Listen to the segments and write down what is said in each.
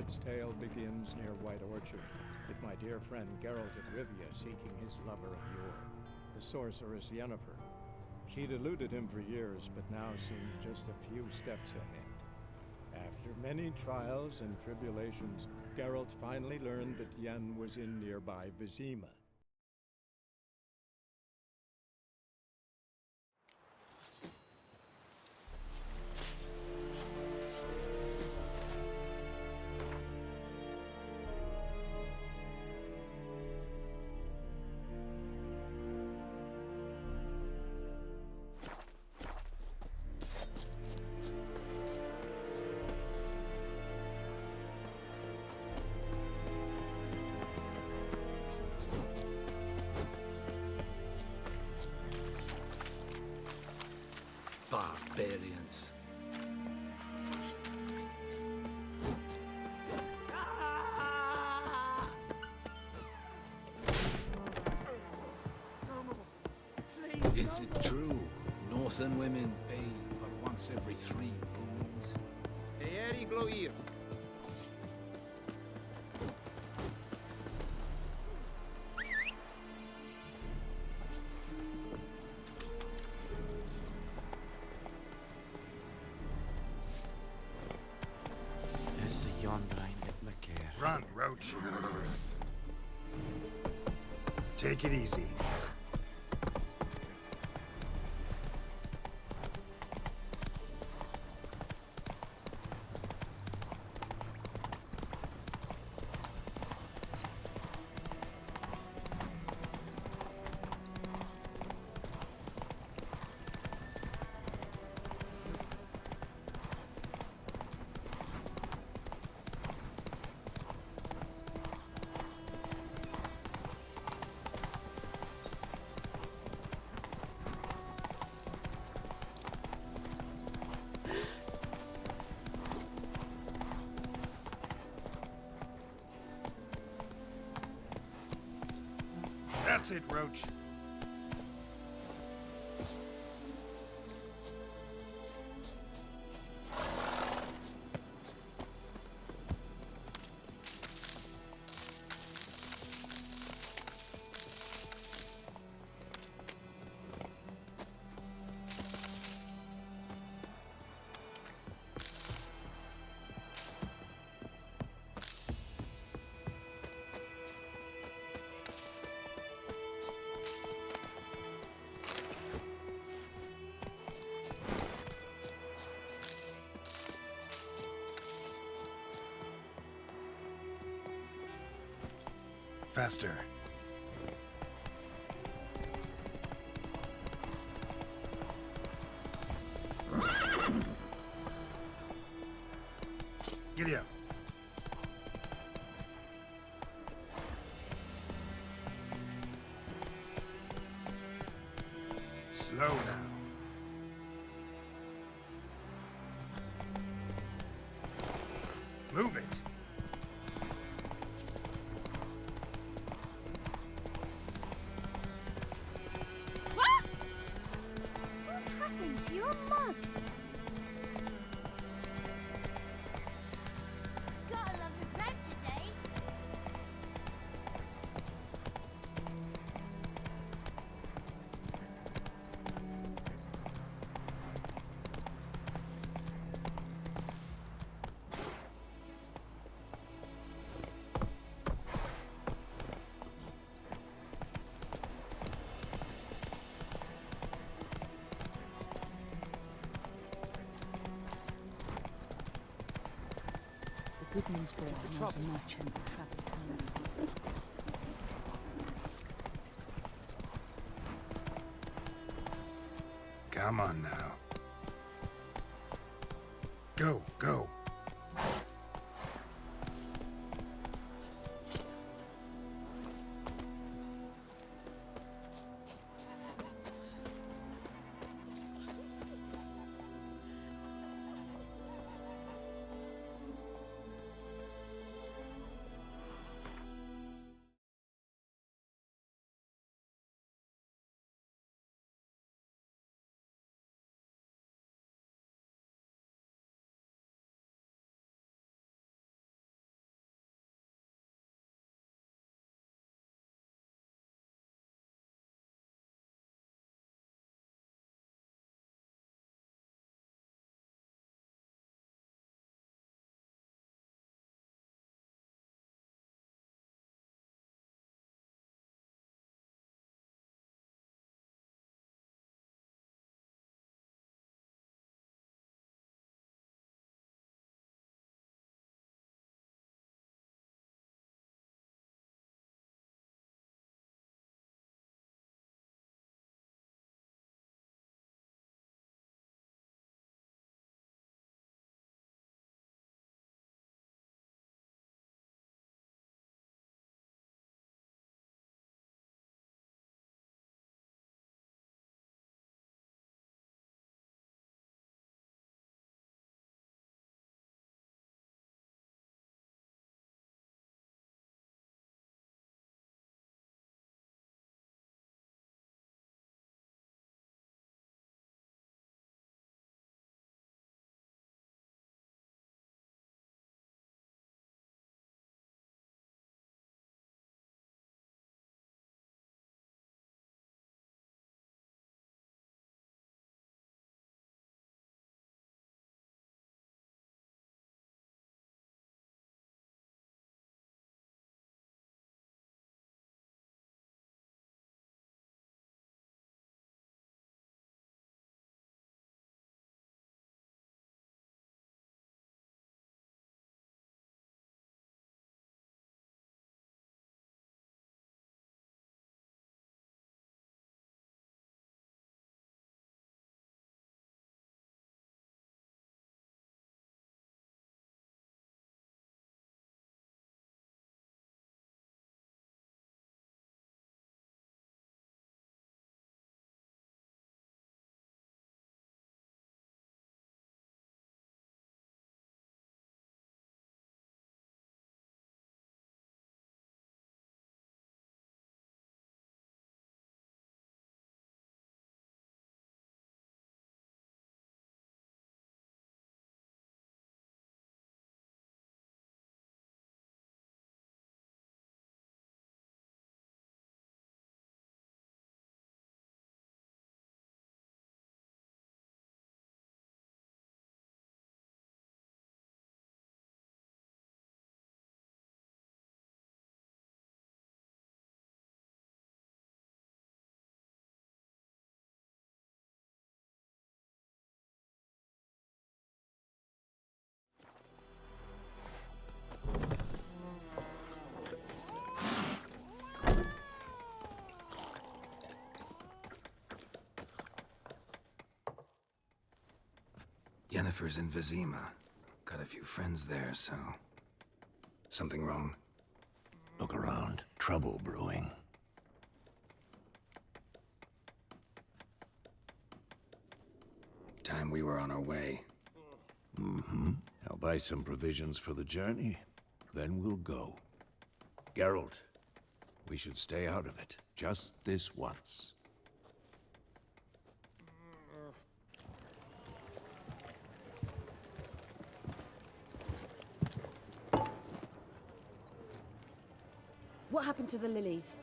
Geralt's tale begins near White Orchard, with my dear friend Geralt of Rivia seeking his lover of yore, the sorceress Yennefer. She'd eluded him for years, but now seemed just a few steps ahead. After many trials and tribulations, Geralt finally learned that Yen was in nearby Vizima. Barbarians. Is it true? Northern women bathe but once every 3 moons. AERO. Is a yonder at my care. Run, Roach. Take it easy. That's it, Roach. Faster. Giddy up. Slow now. Move it. Your mug. Gotta love the bread today. Good news boy was a merchant and travelled home. Come on now. Go, go. Yennefer's in Vizima. Got a few friends there, so... Something wrong? Look around. Trouble brewing. Time we were on our way. I'll buy some provisions for the journey, then we'll go. Geralt, we should stay out of it, just this once. What happened to the lilies?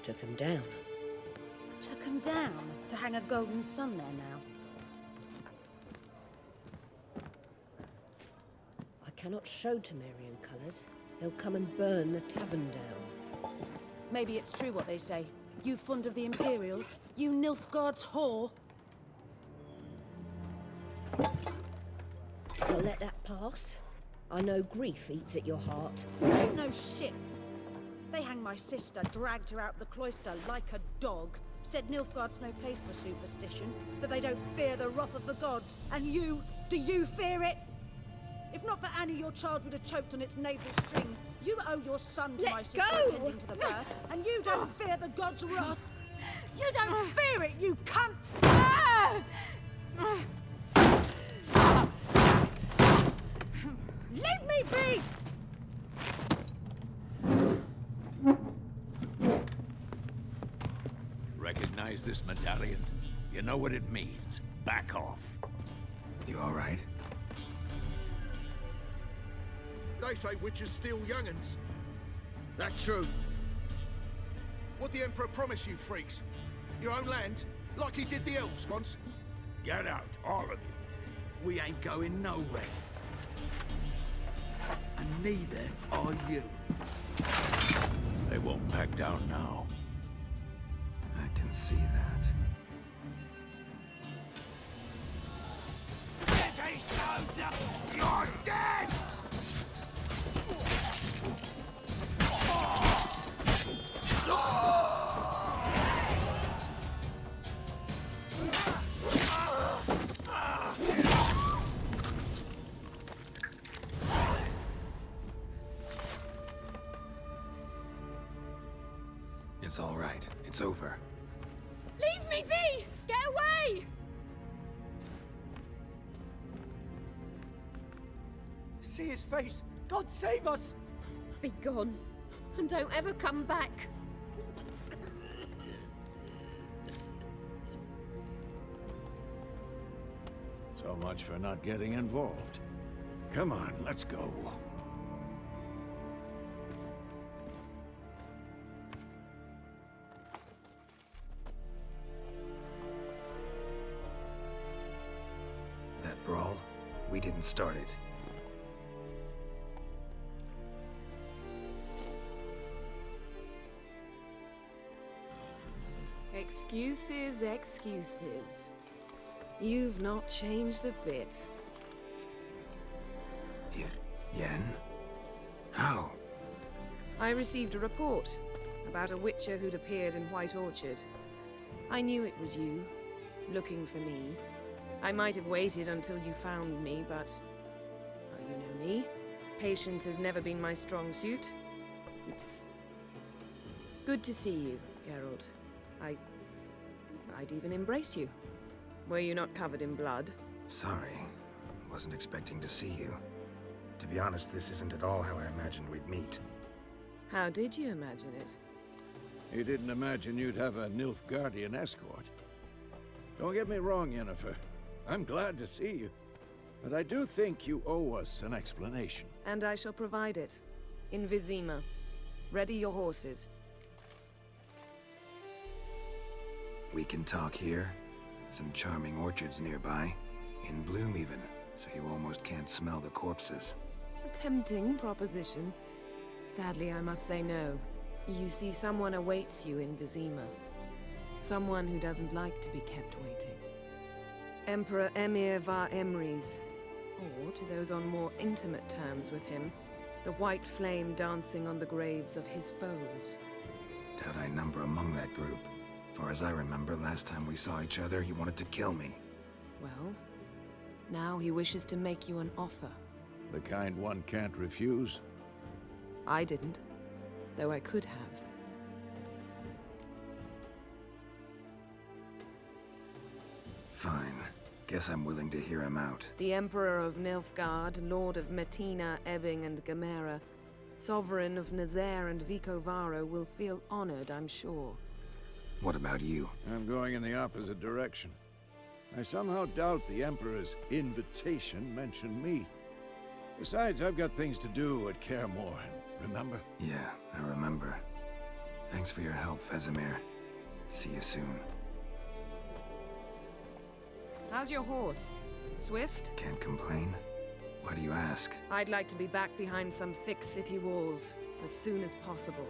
Took him down. Took them down to hang a golden sun there now. I cannot show Temerian colours. They'll come and burn the tavern down. Maybe it's true what they say. You fond of the Imperials? You Nilfgaard's whore? I'll let that pass. I know grief eats at your heart. You know shit. They hanged my sister, dragged her out the cloister like a dog. Said Nilfgaard's no place for superstition, that they don't fear the wrath of the gods. And you, do you fear it? If not for Annie, your child would have choked on its navel string. You owe your son to Let my sister go! attending to the birth, and you don't fear the gods' wrath. You don't fear it, you cunt! Leave me be! Recognize this medallion? You know what it means. Back off. You alright? They say witches steal young'uns. That true. What'd the Emperor promise you, freaks? Your own land? Like he did the elves once? Get out, all of you. We ain't going nowhere. And neither are you. They won't back down now. I can see that. You're dead! It's all right. It's over. Leave me be! Get away! See his face! God save us! Be gone, and don't ever come back. So much for not getting involved. Come on, let's go. That brawl, we didn't start it. Excuses, excuses. You've not changed a bit. Yen? How? I received a report about a witcher who'd appeared in White Orchard. I knew it was you, looking for me. I might have waited until you found me, but... well, you know me. Patience has never been my strong suit. It's... good to see you, Geralt. I'd even embrace you. Were you not covered in blood? Sorry. Wasn't expecting to see you. To be honest, this isn't at all how I imagined we'd meet. How did you imagine it? You didn't imagine you'd have a Nilfgaardian escort. Don't get me wrong, Yennefer. I'm glad to see you. But I do think you owe us an explanation. And I shall provide it. In Vizima. Ready your horses. We can talk here. Some charming orchards nearby. In bloom even, so you almost can't smell the corpses. A tempting proposition. Sadly, I must say no. You see, someone awaits you in Vizima. Someone who doesn't like to be kept waiting. Emperor Emir var Emrys. Or, to those on more intimate terms with him, the white flame dancing on the graves of his foes. Doubt I number among that group. For as I remember, last time we saw each other, he wanted to kill me. Well, Now he wishes to make you an offer. The kind one can't refuse. I didn't, though I could have. Fine. Guess I'm willing to hear him out. The Emperor of Nilfgaard, Lord of Metina, Ebbing, and Gamera, Sovereign of Nazaire and Vicovaro will feel honored, I'm sure. What about you? I'm going in the opposite direction. I somehow doubt the Emperor's invitation mentioned me. Besides, I've got things to do at Kaer Morhen, remember? Yeah, I remember. Thanks for your help, Vesemir. See you soon. How's your horse? Swift? Can't complain. Why do you ask? I'd like to be back behind some thick city walls as soon as possible.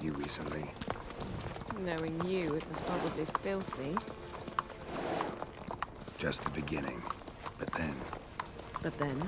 Recently. Knowing you, it was probably filthy. Just the beginning. But then... But then?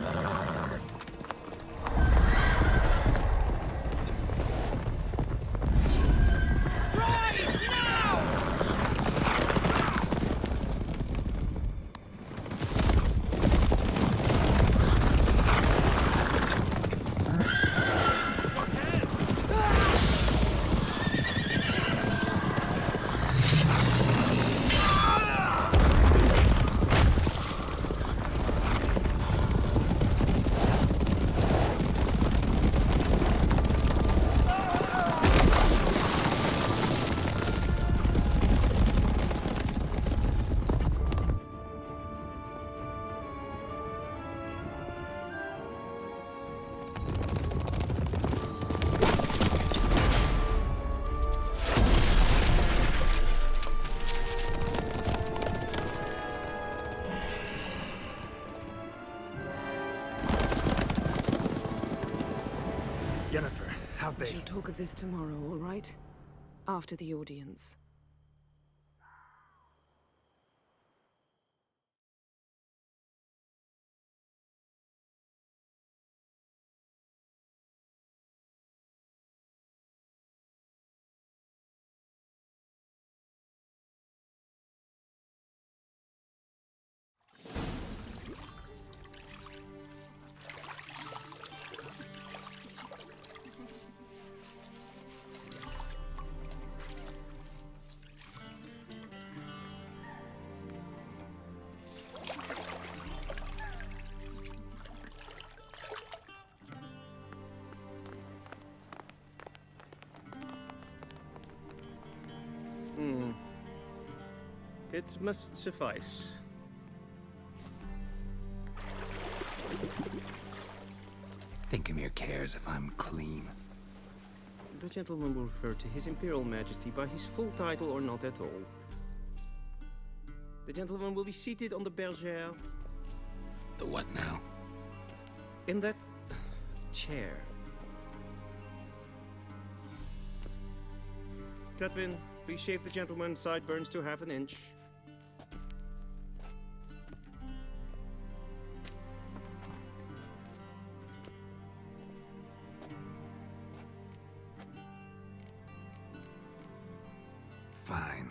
We shall talk of this tomorrow, all right? After the audience. It must suffice. Thinkamir cares if I'm clean. The gentleman will refer to His Imperial Majesty by his full title or not at all. The gentleman will be seated on the bergère. The what now? In that chair. Tatwin, please shave the gentleman's sideburns to half an inch. Fine.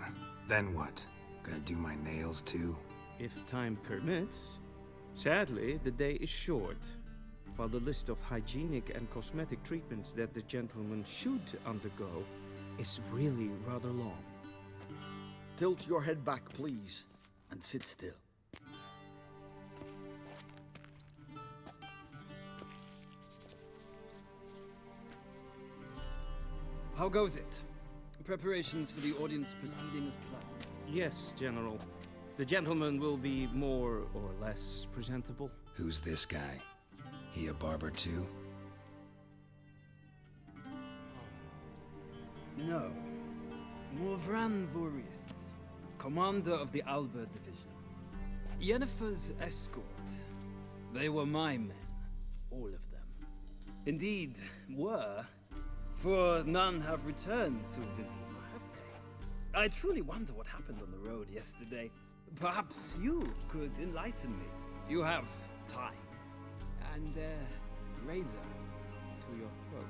Then what? Gonna do my nails too? If time permits. Sadly, the day is short, while the list of hygienic and cosmetic treatments that the gentleman should undergo is really rather long. Tilt your head back, please, and sit still. How goes it? Preparations for the audience proceeding as planned? Yes, General. The gentleman will be more or less presentable. Who's this guy? He a barber too? No. Morvran Vorius, commander of the Alba Division. Yennefer's escort. They were my men. All of them. Indeed, were. For none have returned to Vizima, have they? I truly wonder what happened on the road yesterday. Perhaps you could enlighten me. You have time. And a razor to your throat.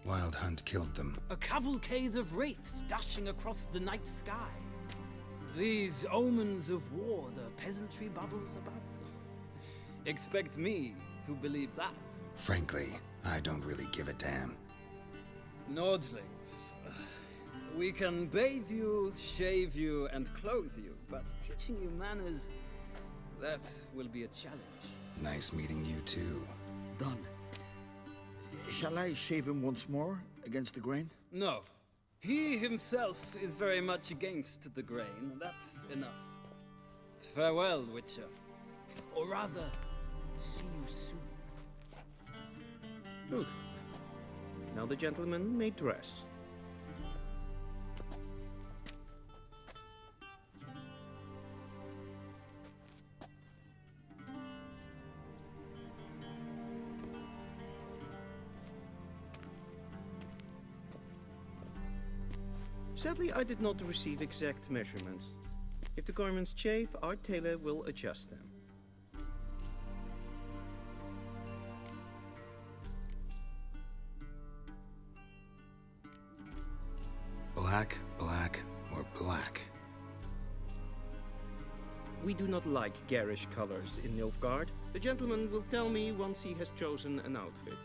Wild Hunt killed them. A cavalcade of wraiths dashing across the night sky. These omens of war the peasantry bubbles about. Expect me to believe that. Frankly, I don't really give a damn. Nordlings. We can bathe you, shave you, and clothe you, but teaching you manners, that will be a challenge. Nice meeting you too. Done. Shall I shave him once more against the grain? No. He himself is very much against the grain. That's enough. Farewell, Witcher. Or rather, see you soon. Good. Now the gentleman may dress. Sadly, I did not receive exact measurements. If the garments chafe, our tailor will adjust them. Black, black, or black? We do not like garish colors in Nilfgaard. The gentleman will tell me once he has chosen an outfit.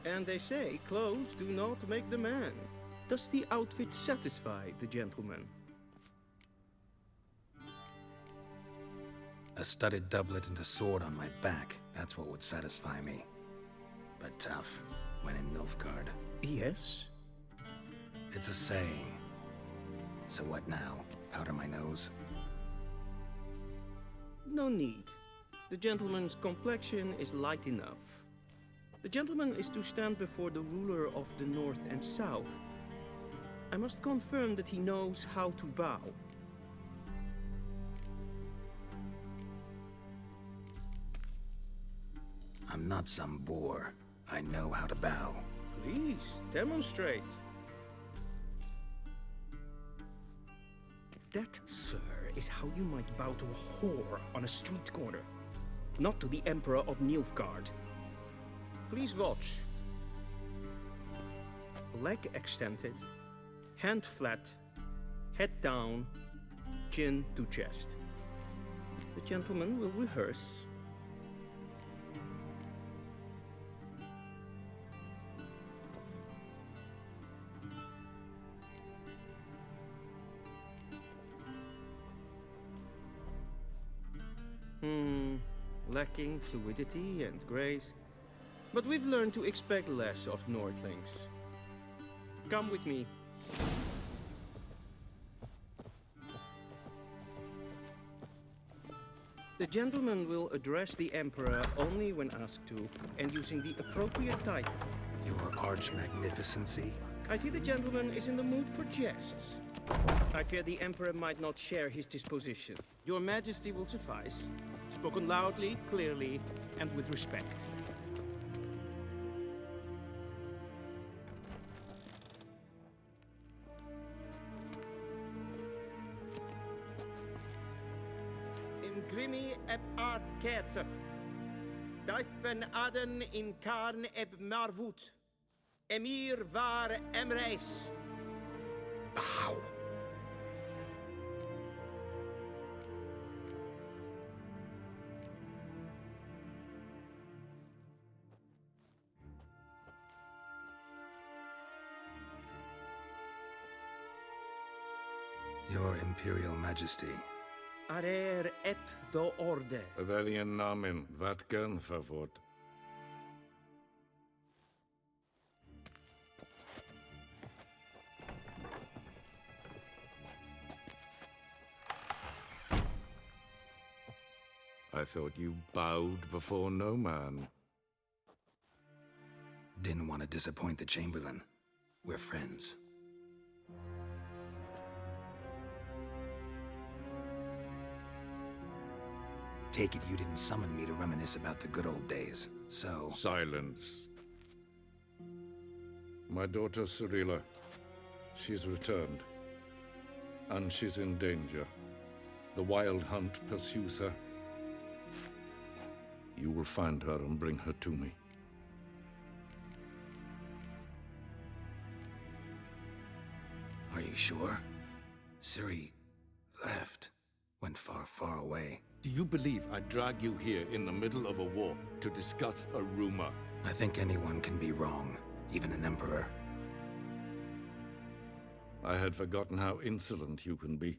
And they say clothes do not make the man. Does the outfit satisfy the gentleman? A studded doublet and a sword on my back, that's what would satisfy me. But tough, when in Nilfgaard. Yes? It's a saying. So what now? Powder my nose? No need. The gentleman's complexion is light enough. The gentleman is to stand before the ruler of the North and South. I must confirm that he knows how to bow. I'm not some boor. I know how to bow. Please, demonstrate. That, sir, is how you might bow to a whore on a street corner, not to the Emperor of Nilfgaard. Please watch. Leg extended, hand flat, head down, chin to chest. The gentleman will rehearse. Lacking fluidity and grace. But we've learned to expect less of Nordlings. Come with me. The gentleman will address the Emperor only when asked to, and using the appropriate title. Your Arch-Magnificency? I see the gentleman is in the mood for jests. I fear the Emperor might not share his disposition. Your Majesty will suffice. Spoken loudly, clearly, and with respect. Grimi eb art ketzer. Duifen aden in Karn eb marvoet. Emir var emreis. Bow. Your Imperial Majesty. Arer ep do orde. Welchen Namen? Wat gern verwort? I thought you bowed before no man. Didn't want to disappoint the Chamberlain. We're friends. Take it you didn't summon me to reminisce about the good old days, so... Silence. My daughter Cyrilla, she's returned. And she's in danger. The Wild Hunt pursues her. You will find her and bring her to me. Are you sure? Ciri left. Went far, far away. Do you believe I'd drag you here in the middle of a war to discuss a rumor? I think anyone can be wrong, even an emperor. I had forgotten how insolent you can be.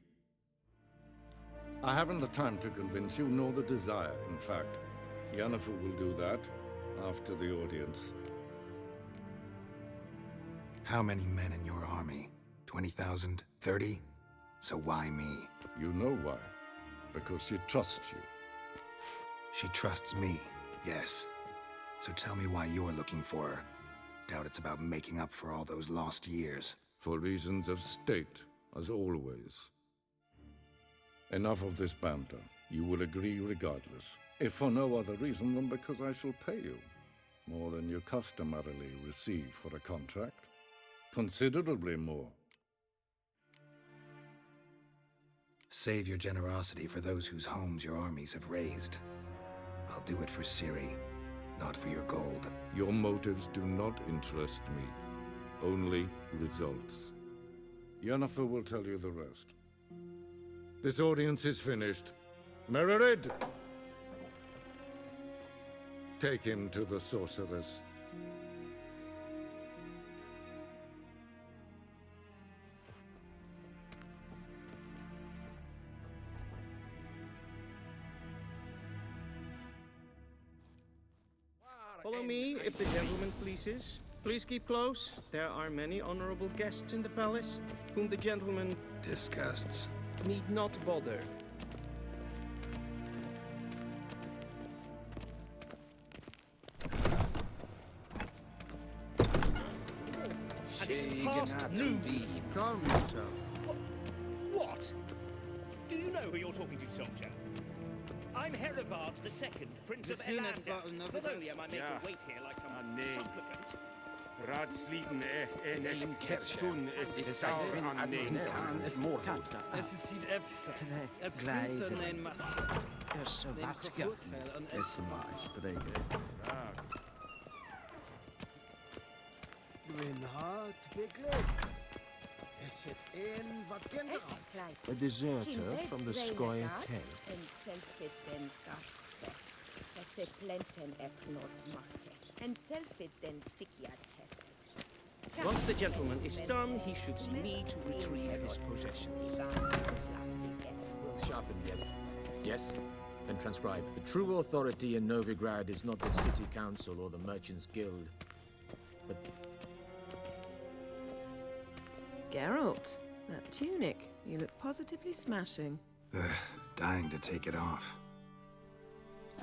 I haven't the time to convince you, nor the desire, in fact. Yennefer will do that after the audience. How many men in your army? 20,000? 30? So why me? You know why. Because she trusts you. She trusts me, yes. So tell me why you're looking for her. Doubt it's about making up for all those lost years. For reasons of state, as always. Enough of this banter. You will agree regardless. If for no other reason than because I shall pay you. More than you customarily receive for a contract. Considerably more. Save your generosity for those whose homes your armies have razed. I'll do it for Ciri, not for your gold. Your motives do not interest me. Only results. Yennefer will tell you the rest. This audience is finished. Mererid! Take him to the sorceress. Follow me, if the gentleman pleases. Please keep close. There are many honorable guests in the palace, whom the gentleman... disgusts. ...need not bother. And it's past noon. Calm yourself. What? Do you know who you're talking to, soldier? I'm Herivard II, Prince of Elander. Not only am I made to wait here like some supplicant... Raadsliden en kerstun is saur an neem. Es is hier efsa. Het prinsen en macht. Is maar streek. Mijn hart verkleed. Is het een wat kinderen? A deserter from the Scoia Tent. En selfit den garfe. Esse plenten eknod makke. En selfit den sikiat hefet. Once the gentleman is done, he should see me to retrieve his possessions. Sharpened yet? Yes? Then transcribe. The true authority in Novigrad is not the city council or the merchants' guild, but... Geralt, that tunic. You look positively smashing. Dying to take it off.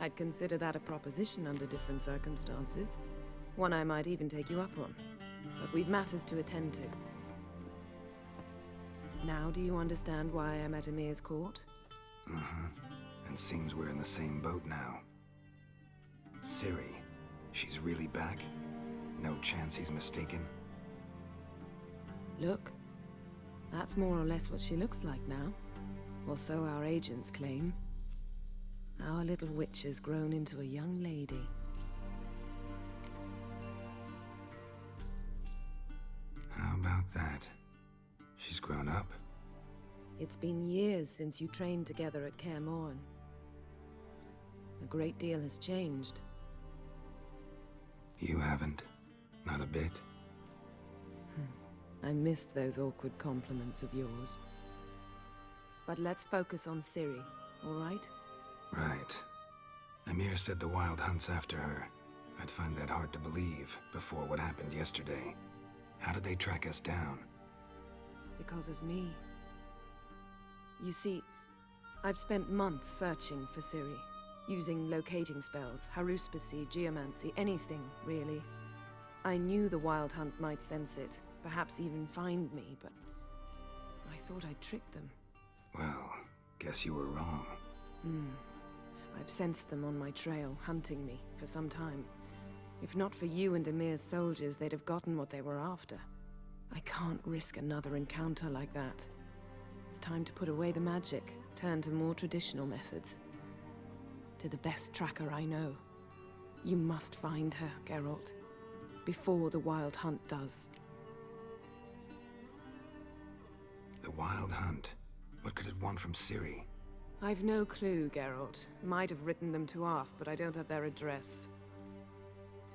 I'd consider that a proposition under different circumstances. One I might even take you up on. But we've matters to attend to. Now do you understand why I'm at Emir's court? Mm-hmm. And seems we're in the same boat now. Ciri, she's really back? No chance he's mistaken? Look, that's more or less what she looks like now. Or so our agents claim. Our little witch has grown into a young lady. How about that? She's grown up? It's been years since you trained together at Kaer Morhen. A great deal has changed. You haven't. Not a bit. I missed those awkward compliments of yours. But let's focus on Ciri, all right? Right. Emir said the Wild Hunt's after her. I'd find that hard to believe before what happened yesterday. How did they track us down? Because of me. You see, I've spent months searching for Ciri, using locating spells, haruspicy, geomancy, anything, really. I knew the Wild Hunt might sense it, perhaps even find me, but I thought I'd tricked them. Well, guess you were wrong. I've sensed them on my trail, hunting me, for some time. If not for you and Emir's soldiers, they'd have gotten what they were after. I can't risk another encounter like that. It's time to put away the magic, turn to more traditional methods. To the best tracker I know. You must find her, Geralt. Before the Wild Hunt does. The Wild Hunt? What could it want from Ciri? I've no clue, Geralt. Might have written them to ask, but I don't have their address.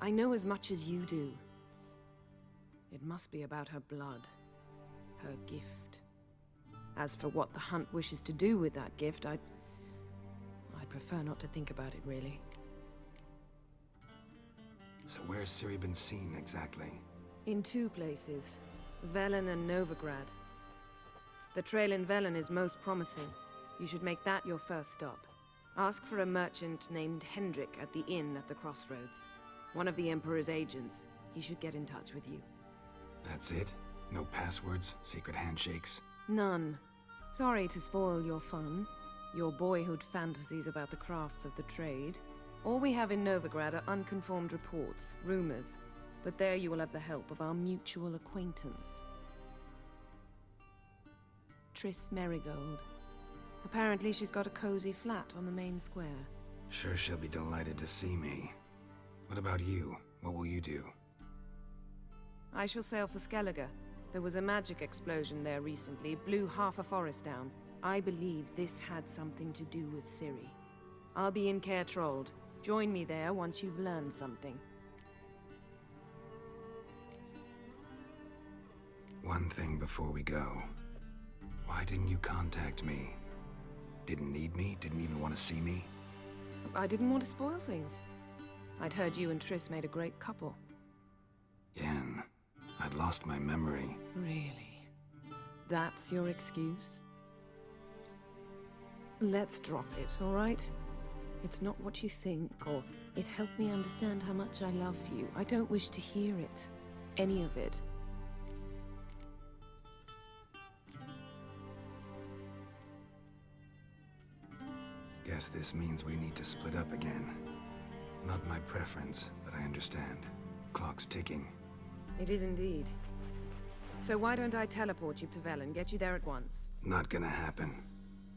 I know as much as you do. It must be about her blood. Her gift. As for what the Hunt wishes to do with that gift, I'd prefer not to think about it, really. So where's Ciri been seen, exactly? In two places. Velen and Novigrad. The trail in Velen is most promising. You should make that your first stop. Ask for a merchant named Hendrik at the inn at the crossroads. One of the Emperor's agents. He should get in touch with you. That's it? No passwords? Secret handshakes? None. Sorry to spoil your fun. Your boyhood fantasies about the crafts of the trade. All we have in Novigrad are unconfirmed reports, rumors. But there you will have the help of our mutual acquaintance. Triss Merigold. Apparently she's got a cozy flat on the main square. Sure she'll be delighted to see me. What about you? What will you do? I shall sail for Skellige. There was a magic explosion there recently, blew half a forest down. I believe this had something to do with Ciri. I'll be in Caer Trold. Join me there once you've learned something. One thing before we go. Why didn't you contact me? Didn't need me? Didn't even want to see me? I didn't want to spoil things. I'd heard you and Triss made a great couple. Yen, I'd lost my memory. Really? That's your excuse? Let's drop it, all right? It's not what you think, or it helped me understand how much I love you. I don't wish to hear it. Any of it. Guess this means we need to split up again. Not my preference, but I understand. Clock's ticking. It is indeed. So why don't I teleport you to Velen, get you there at once? Not gonna happen.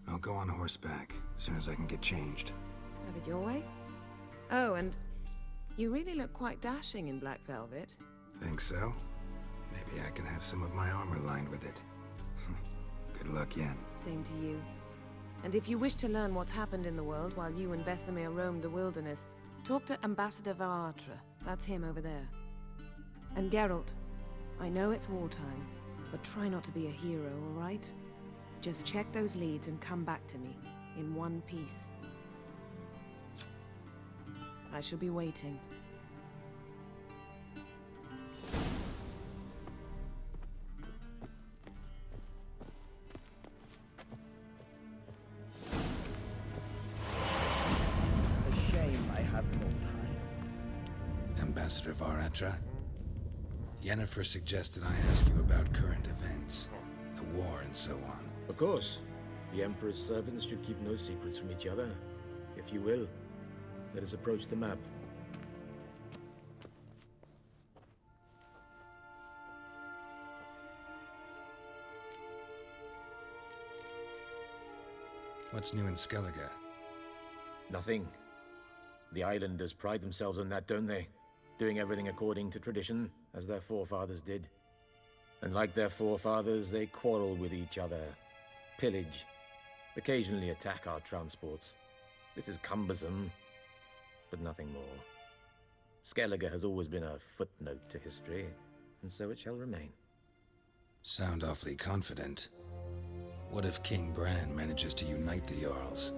I'll go on horseback, as soon as I can get changed. Have it your way? Oh, and you really look quite dashing in black velvet. Think so? Maybe I can have some of my armor lined with it. Good luck, Yen. Same to you. And if you wish to learn what's happened in the world while you and Vesemir roamed the wilderness, talk to Ambassador Varatra. That's him over there. And Geralt, I know it's wartime, but try not to be a hero, all right? Just check those leads and come back to me, in one piece. I shall be waiting. A shame I have no time. Ambassador Varatra? Yennefer suggested I ask you about current events, the war and so on. Of course. The Emperor's servants should keep no secrets from each other. If you will, let us approach the map. What's new in Skellige? Nothing. The islanders pride themselves on that, don't they? Doing everything according to tradition, as their forefathers did. And like their forefathers, they quarrel with each other, pillage, occasionally attack our transports. This is cumbersome, but nothing more. Skellige has always been a footnote to history, and so it shall remain. Sound awfully confident. What if King Bran manages to unite the Jarls?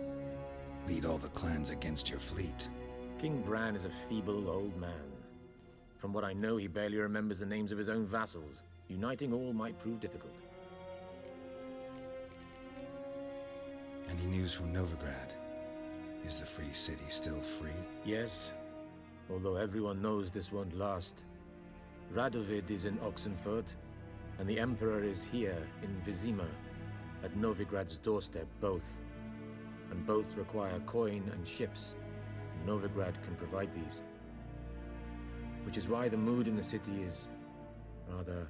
Lead all the clans against your fleet? King Bran is a feeble old man. From what I know, he barely remembers the names of his own vassals. Uniting all might prove difficult. Any news from Novigrad? Is the Free City still free? Yes, although everyone knows this won't last. Radovid is in Oxenfurt, and the Emperor is here in Vizima, at Novigrad's doorstep, both. And both require coin and ships. Novigrad can provide these. Which is why the mood in the city is rather,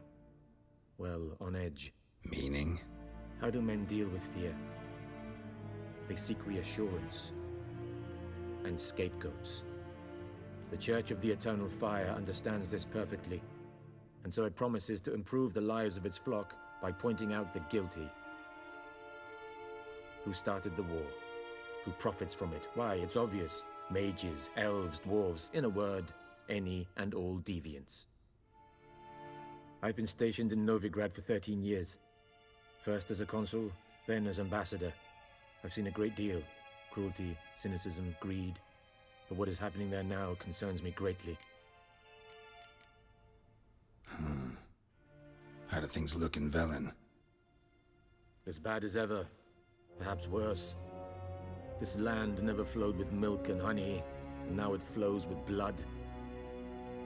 well, on edge. Meaning? How do men deal with fear? They seek reassurance and scapegoats. The Church of the Eternal Fire understands this perfectly, and so it promises to improve the lives of its flock by pointing out the guilty. Who started the war? Who profits from it? Why, it's obvious. Mages, elves, dwarves, in a word, any and all deviants. I've been stationed in Novigrad for 13 years. First as a consul, then as ambassador. I've seen a great deal. Cruelty, cynicism, greed. But what is happening there now concerns me greatly. How do things look in Velen? As bad as ever. Perhaps worse. This land never flowed with milk and honey, and now it flows with blood.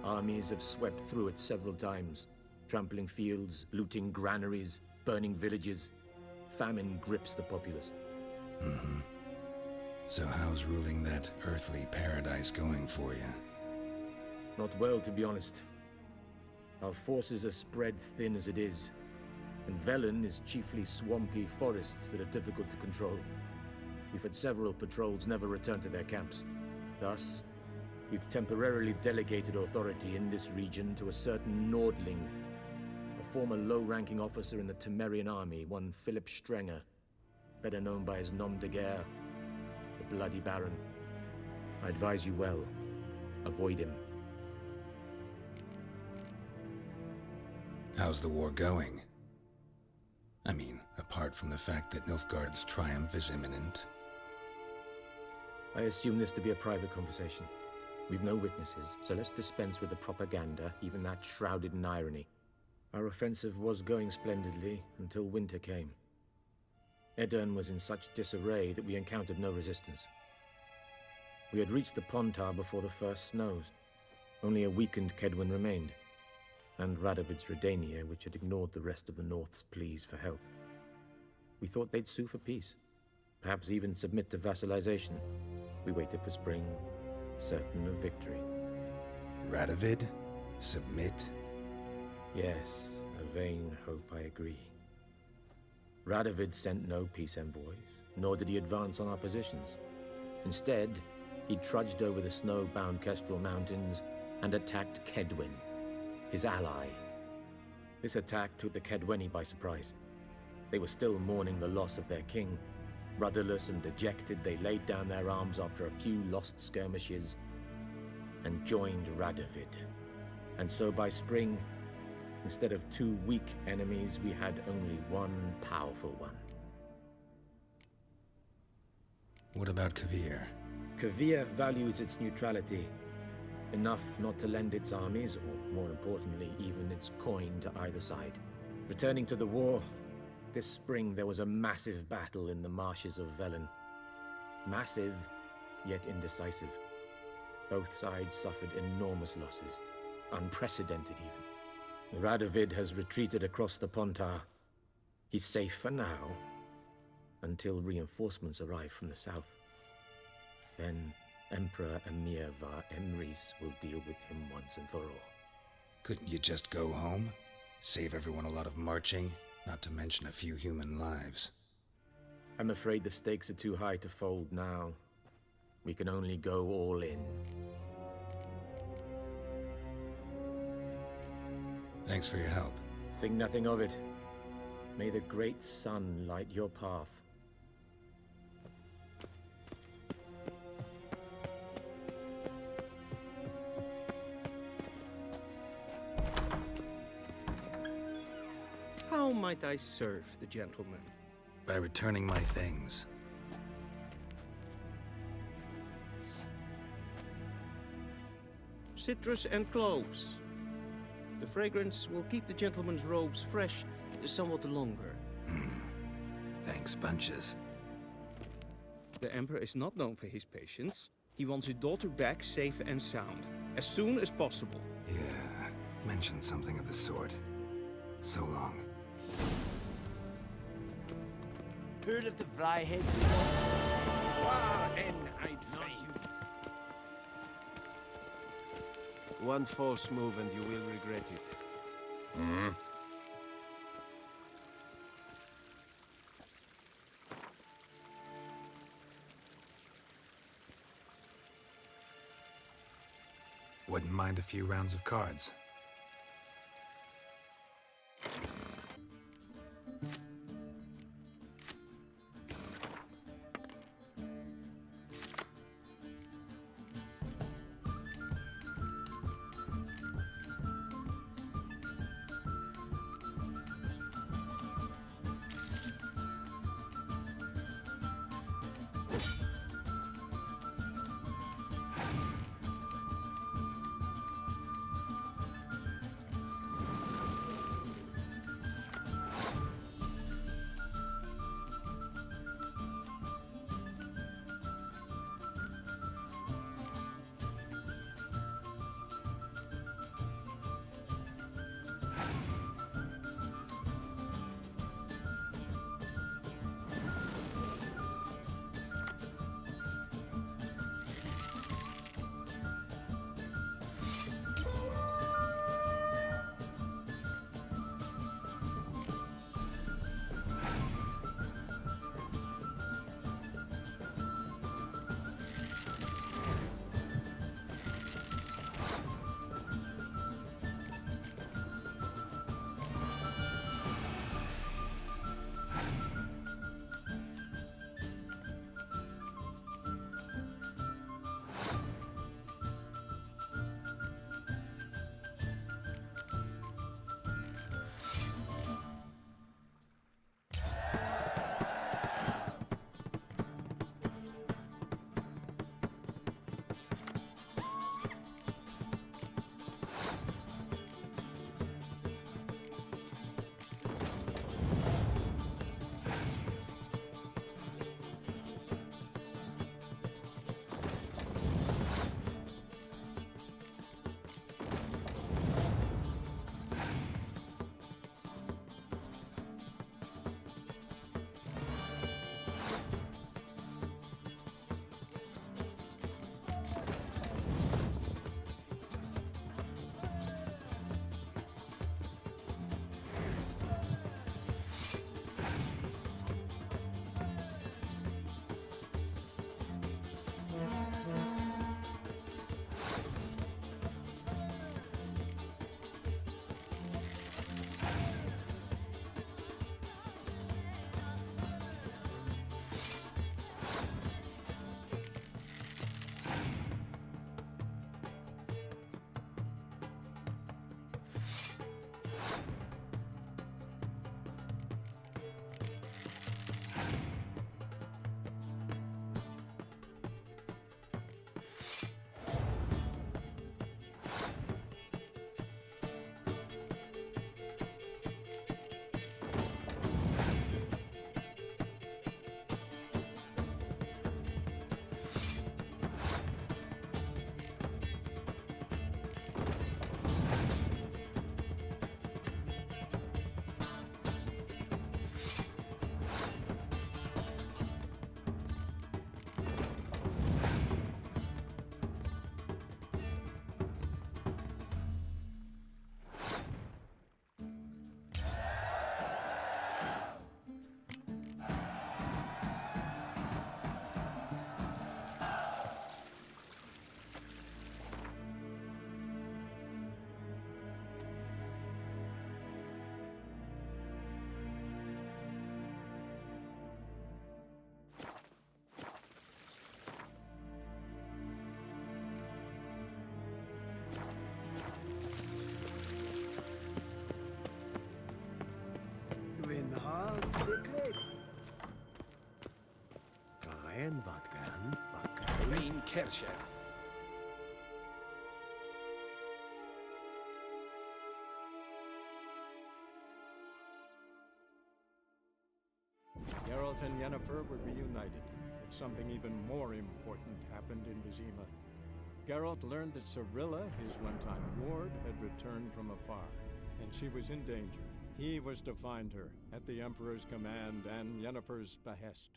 Armies have swept through it several times, trampling fields, looting granaries, burning villages. Famine grips the populace. So how's ruling that earthly paradise going for you? Not well, to be honest. Our forces are spread thin as it is, and Velen is chiefly swampy forests that are difficult to control. We've had several patrols never return to their camps. Thus, we've temporarily delegated authority in this region to a certain Nordling, a former low-ranking officer in the Temerian army, one Philip Strenger, better known by his nom de guerre, the Bloody Baron. I advise you well. Avoid him. How's the war going? I mean, apart from the fact that Nilfgaard's triumph is imminent. I assume this to be a private conversation. We've no witnesses, so let's dispense with the propaganda, even that shrouded in irony. Our offensive was going splendidly until winter came. Edirn was in such disarray that we encountered no resistance. We had reached the Pontar before the first snows. Only a weakened Kedwin remained, and Radovid's Redania, which had ignored the rest of the North's pleas for help. We thought they'd sue for peace, perhaps even submit to vassalization. We waited for spring, certain of victory. Radovid? Submit? Yes, a vain hope, I agree. Radovid sent no peace envoys, nor did he advance on our positions. Instead, he trudged over the snow-bound Kestrel Mountains and attacked Kedwin, his ally. This attack took the Kedweni by surprise. They were still mourning the loss of their king. Rudderless and dejected, they laid down their arms after a few lost skirmishes and joined Radovid. And so by spring, instead of two weak enemies, we had only one powerful one. What about Kavir? Kavir values its neutrality, enough not to lend its armies, or more importantly, even its coin to either side. Returning to the war, this spring there was a massive battle in the marshes of Velen. Massive, yet indecisive. Both sides suffered enormous losses, unprecedented even. Radovid has retreated across the Pontar. He's safe for now, until reinforcements arrive from the south. Then Emperor Emir var Emrys will deal with him once and for all. Couldn't you just go home? Save everyone a lot of marching, not to mention a few human lives. I'm afraid the stakes are too high to fold now. We can only go all in. Thanks for your help. Think nothing of it. May the great sun light your path. How might I serve the gentleman? By returning my things. Citrus and cloves. The fragrance will keep the gentleman's robes fresh somewhat longer. Thanks, bunches. The Emperor is not known for his patience. He wants his daughter back safe and sound, as soon as possible. Yeah, mentioned something of the sort. So long. Heard of the Vryhead? One false move and you will regret it. Wouldn't mind a few rounds of cards. Wenn hart wirklich. Nein, wat gern. Wien Kirche. Geralt and Yennefer were reunited, but something even more important happened in Vizima. Geralt learned that Cirilla, his one-time ward, had returned from afar, and she was in danger. He was to find her, at the Emperor's command and Yennefer's behest.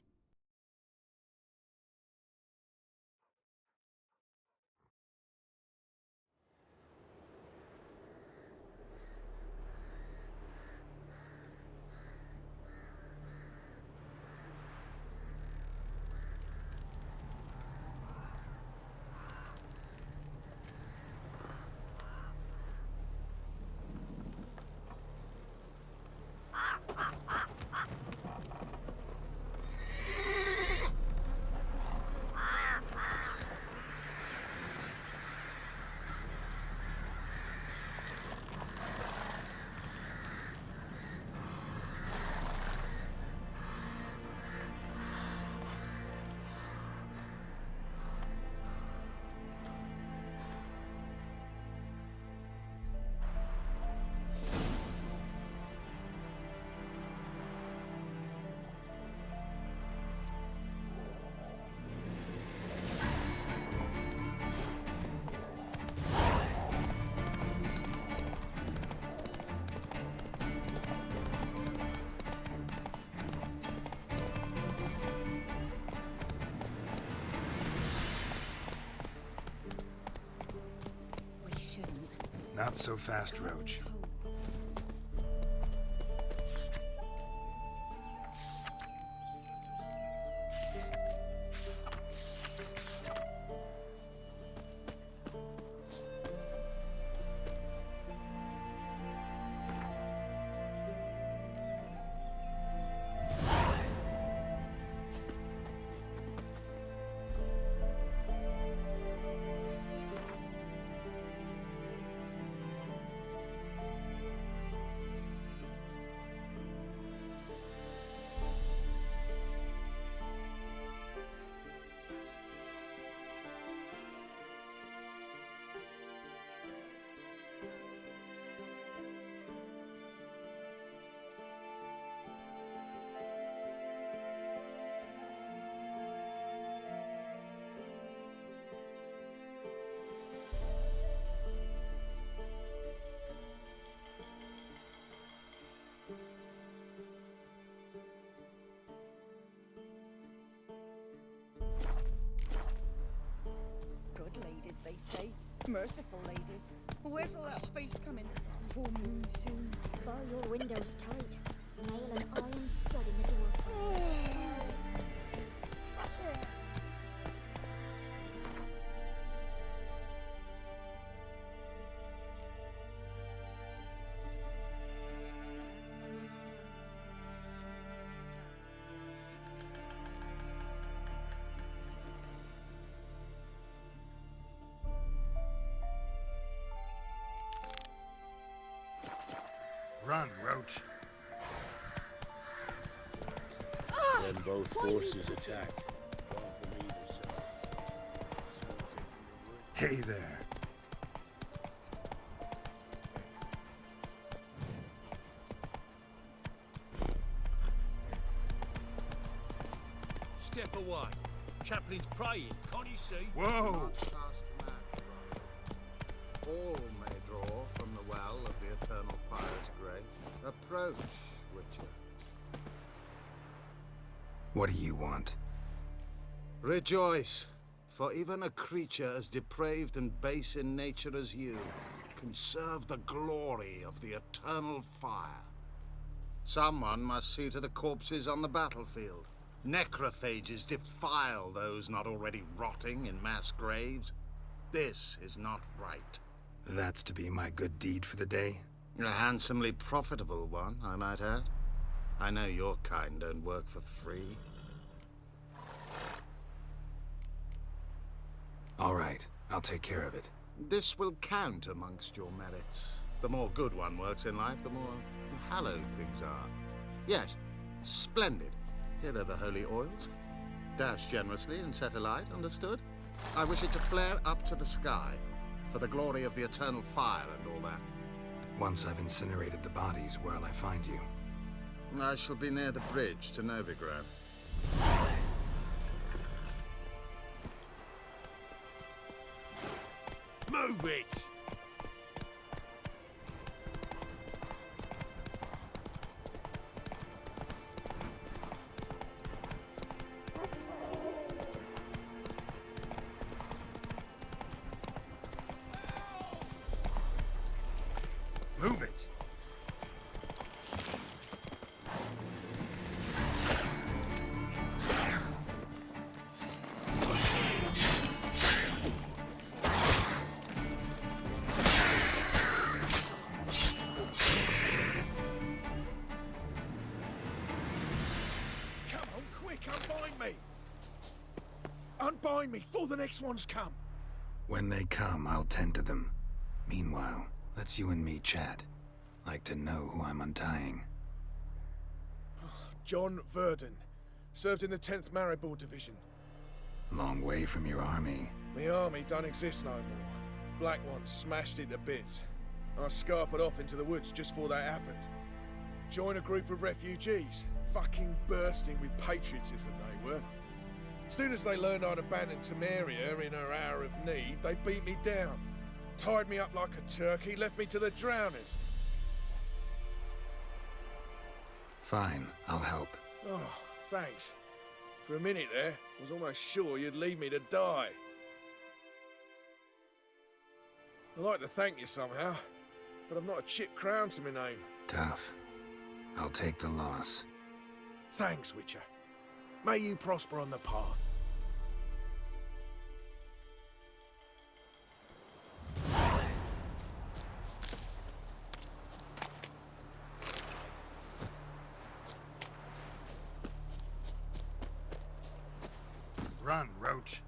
Not so fast, Roach. Ladies, they say. Merciful ladies. Where's all that feast coming? Full moon soon. Bar your windows tight. Nail an iron stud in the door. Run, Roach. Then both forces attacked. One from either side. Hey there. Step away. Chaplain's praying, can't you see? Whoa! All may draw from the well of the eternal fire's grace. Approach, Witcher. What do you want? Rejoice, for even a creature as depraved and base in nature as you can serve the glory of the eternal fire. Someone must see to the corpses on the battlefield. Necrophages defile those not already rotting in mass graves. This is not right. That's to be my good deed for the day? A handsomely profitable one, I might add. I know your kind don't work for free. All right, I'll take care of it. This will count amongst your merits. The more good one works in life, the more hallowed things are. Yes, splendid. Here are the holy oils. Dash generously and set alight, understood? I wish it to flare up to the sky, for the glory of the eternal fire and all that. Once I've incinerated the bodies, where'll I find you? I shall be near the bridge to Novigrad. Move it! Move it! Come on, quick, unbind me! Unbind me before the next ones come! When they come, I'll tend to them. Meanwhile, let's you and me chat. Like to know who I'm untying. John Verdon. Served in the 10th Maribor Division. Long way from your army. My army don't exist no more. Black Ones smashed it to bits. I scarpered off into the woods just before that happened. Joined a group of refugees. Fucking bursting with patriotism they were. Soon as they learned I'd abandoned Temeria in her hour of need, they beat me down. Tied me up like a turkey, left me to the drowners. Fine, I'll help. Oh, thanks. For a minute there, I was almost sure you'd leave me to die. I'd like to thank you somehow, but I've not a chip crown to my name. Tough. I'll take the loss. Thanks, Witcher. May you prosper on the path. Run, Roach.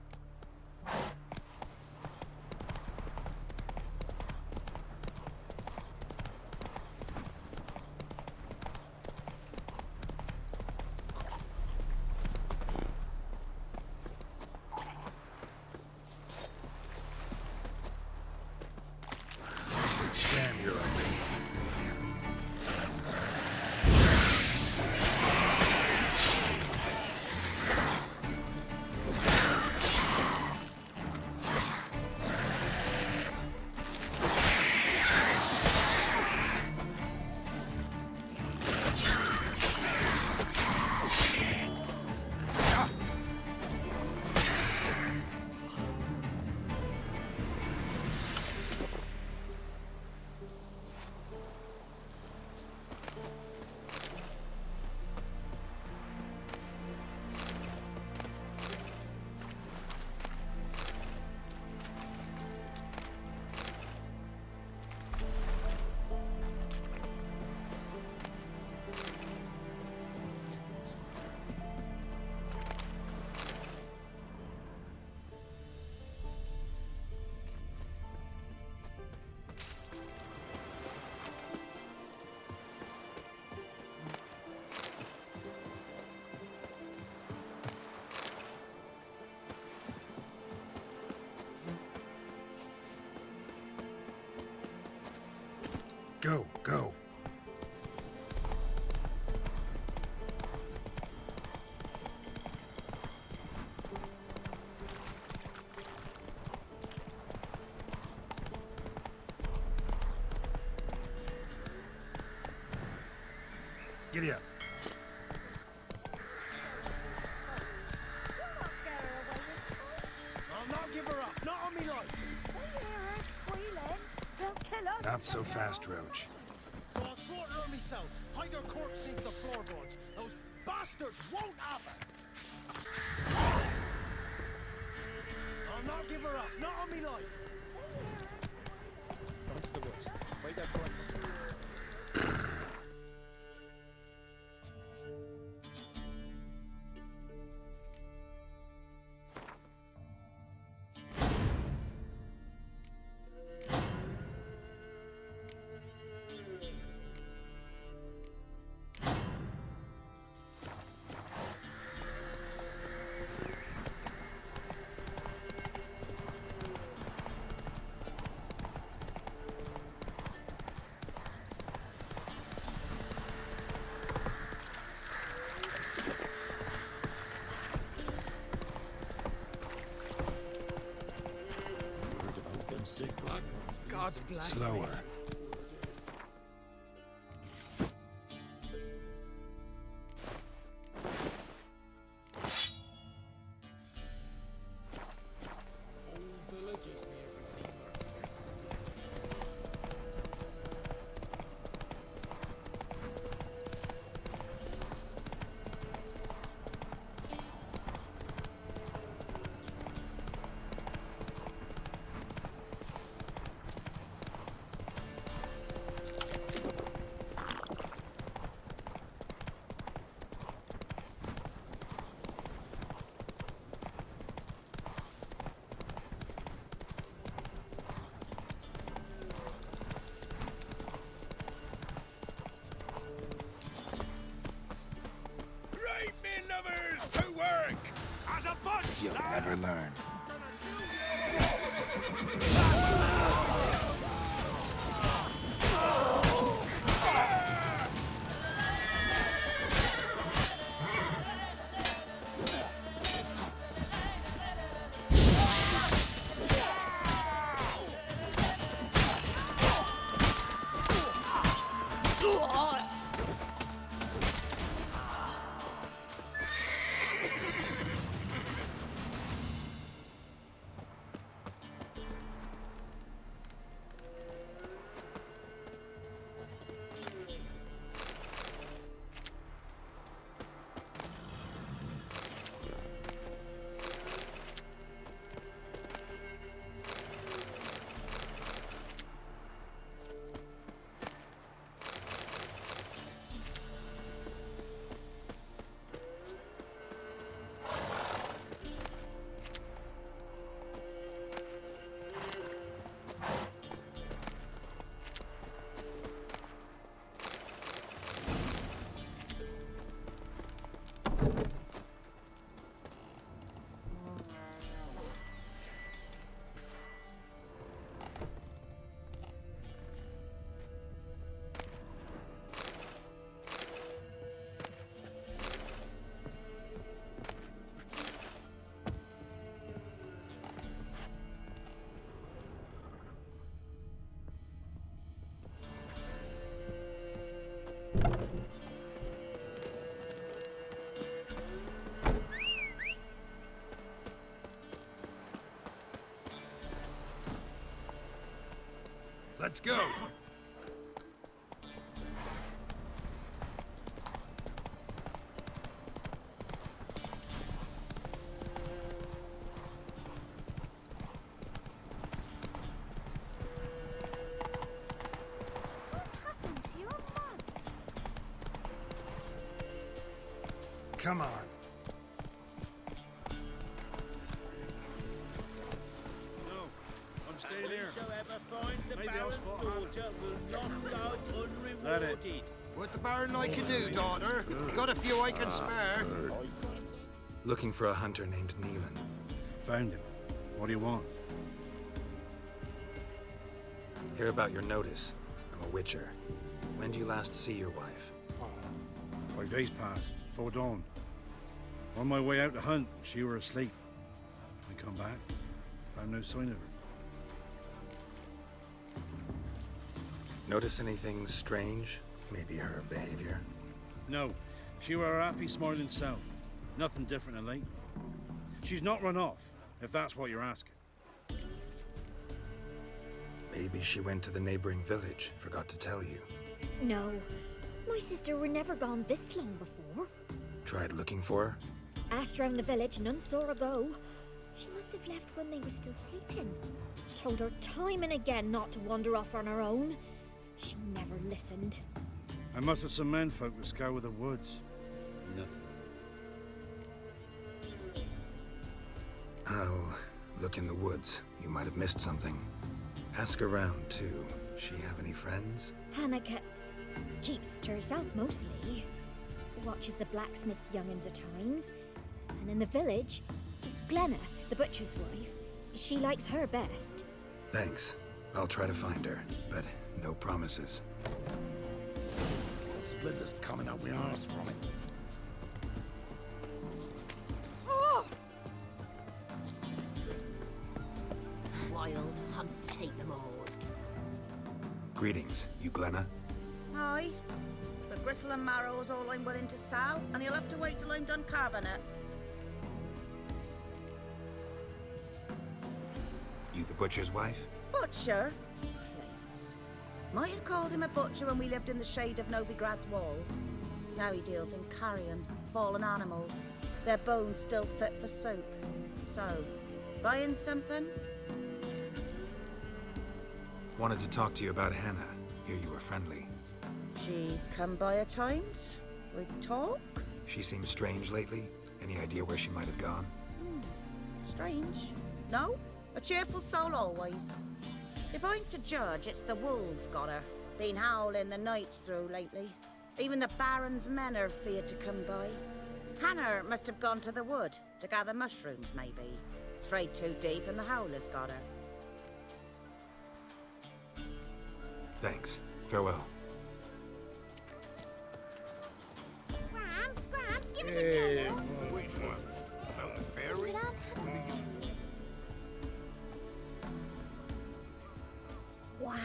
Damn, you're ugly. Go, go. Giddy up. I'll not give her up, not on me life. They hear her squealing. They'll kill us. Not so fast, Roach. So I'll slaughter her myself, hide her corpse beneath the floorboards. Those bastards won't have her. I'll not give her up, not on me life. On to the woods. Wait there for God bless me. Slower. To work! As a bunch! You'll never learn. Let's go! Come on. No, I'm staying here. Whosoever finds the Maybe I'll Baron's spot daughter will not go unrewarded. What the Baron I can do, daughter? Got a few I can spare. Looking for a hunter named Neelan. Found him. What do you want? Hear about your notice. I'm a witcher. When do you last see your wife? 5 days passed, before dawn. On my way out to hunt, she were asleep. I come back, found no sign of her. Notice anything strange? Maybe her behavior? No, she were her happy, smiling self. Nothing different than late. She's not run off, if that's what you're asking. Maybe she went to the neighboring village, forgot to tell you. No, my sister were never gone this long before. Tried looking for her? Asked round the village, none saw her go. She must have left when they were still sleeping. Told her time and again not to wander off on her own. She never listened. I mustered some menfolk to scour the woods. Nothing. I'll look in the woods. You might have missed something. Ask around, too. She have any friends? Hannah keeps to herself mostly. Watches the blacksmith's young'uns at times. And in the village, Glenna, the butcher's wife, she likes her best. Thanks. I'll try to find her, but no promises. Splinter's coming out my arse from it. Oh! Wild hunt, take them all. Greetings, you Glenna? Aye. But gristle and marrow's all I'm willing to sell, and you'll have to wait till I'm done carving it. You the butcher's wife? Butcher? Please. Might have called him a butcher when we lived in the shade of Novigrad's walls. Now he deals in carrion, fallen animals. Their bones still fit for soup. So, buying something? Wanted to talk to you about Hannah. Hear you were friendly. She come by at times? We talk? She seems strange lately. Any idea where she might have gone? Strange. No? A cheerful soul always. If I'm to judge, it's the wolves got her. Been howling the nights through lately. Even the Baron's men are feared to come by. Hannah must have gone to the wood to gather mushrooms, maybe. Strayed too deep and the howlers got her. Thanks. Farewell. Gramps, give us a tale. Which one? About the fairy? Wow.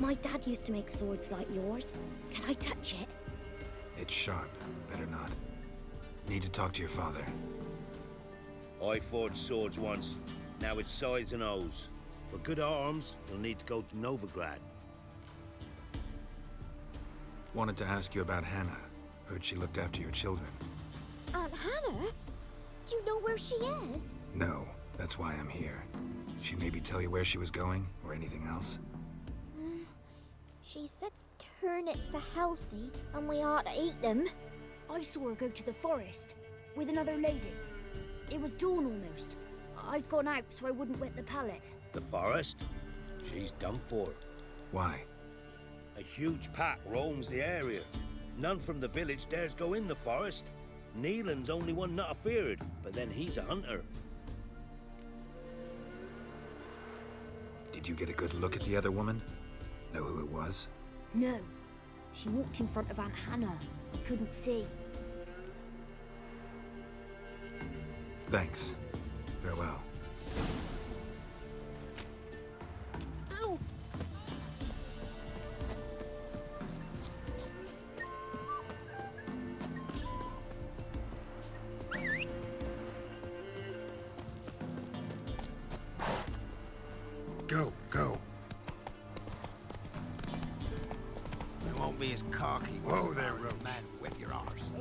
My dad used to make swords like yours. Can I touch it? It's sharp. Better not. Need to talk to your father. I forged swords once. Now it's scythes and O's. For good arms, you'll need to go to Novigrad. Wanted to ask you about Hannah. Heard she looked after your children. Aunt Hannah? Do you know where she is? No, that's why I'm here. She maybe tell you where she was going, or anything else? She said turnips are healthy and we ought to eat them. I saw her go to the forest with another lady. It was dawn almost. I'd gone out so I wouldn't wet the pallet. The forest? She's done for. Why? A huge pack roams the area. None from the village dares go in the forest. Neelan's only one not afeared, but then he's a hunter. Did you get a good look at the other woman? Know who it was? No. She walked in front of Aunt Hannah. I couldn't see. Thanks. Farewell. Ow! Go, go. You won't be as cocky. Whoa there, Roach. Man, whip your arse.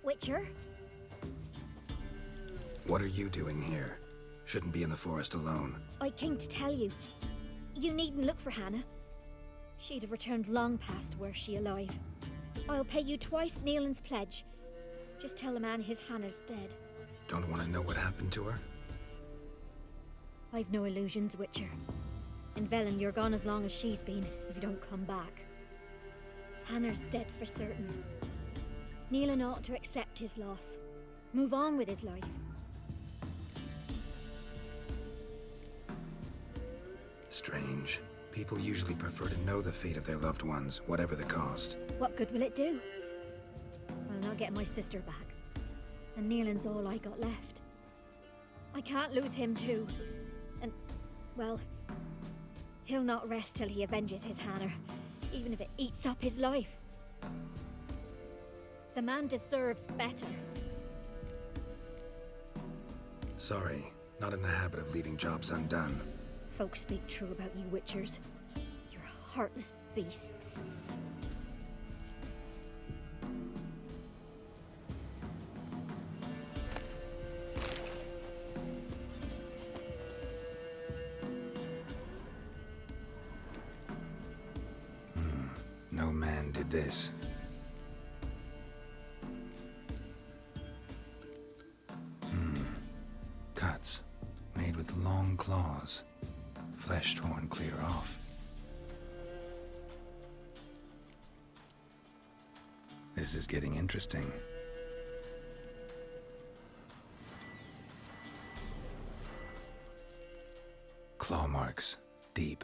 Witcher? What are you doing here? Shouldn't be in the forest alone. I came to tell you. You needn't look for Hannah. She'd have returned long past were she alive. I'll pay you twice Neelan's pledge. Just tell the man his Hannah's dead. Don't want to know what happened to her? I've no illusions, Witcher. In Velen, you're gone as long as she's been. You don't come back. Hanner's dead for certain. Nealon ought to accept his loss. Move on with his life. Strange. People usually prefer to know the fate of their loved ones, whatever the cost. What good will it do? I'll not get my sister back. And Nealon's all I got left. I can't lose him too. And, well, he'll not rest till he avenges his Hanner, even if it eats up his life. The man deserves better. Sorry, not in the habit of leaving jobs undone. Folks speak true about you Witchers. You're heartless beasts. No man did this. Cuts, made with long claws. Flesh torn clear off. This is getting interesting. Claw marks, deep.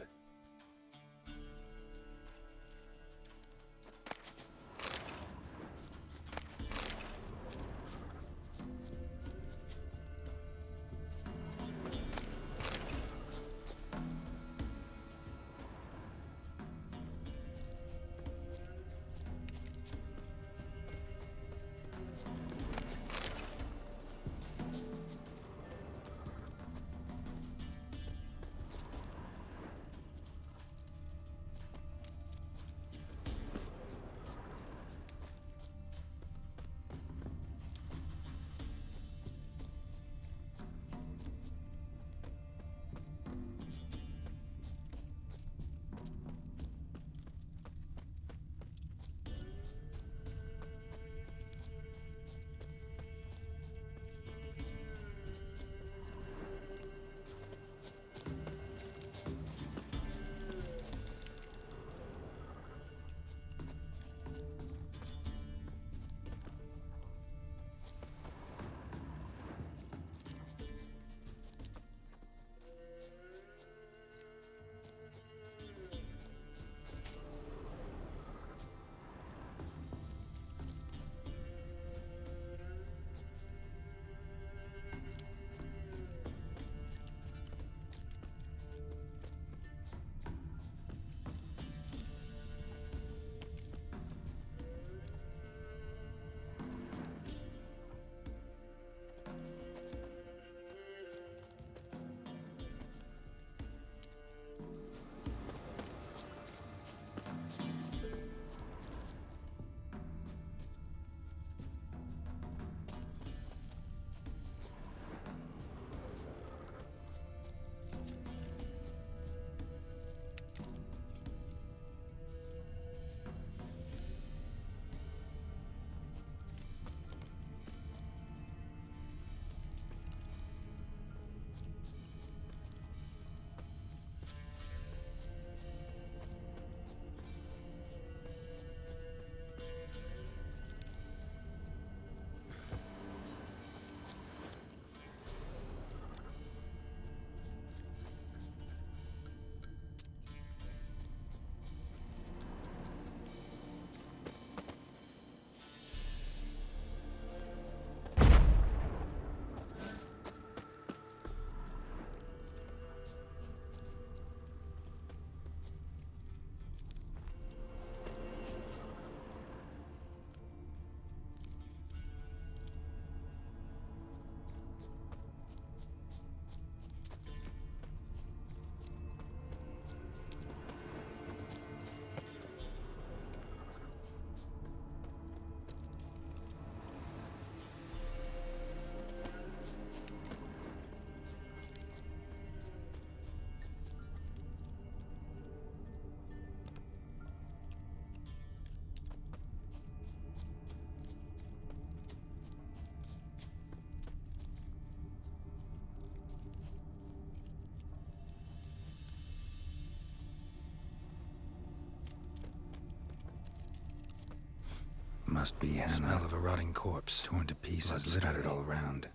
Must be Hannah. Smell of a rotting corpse, torn to pieces, scattered all around.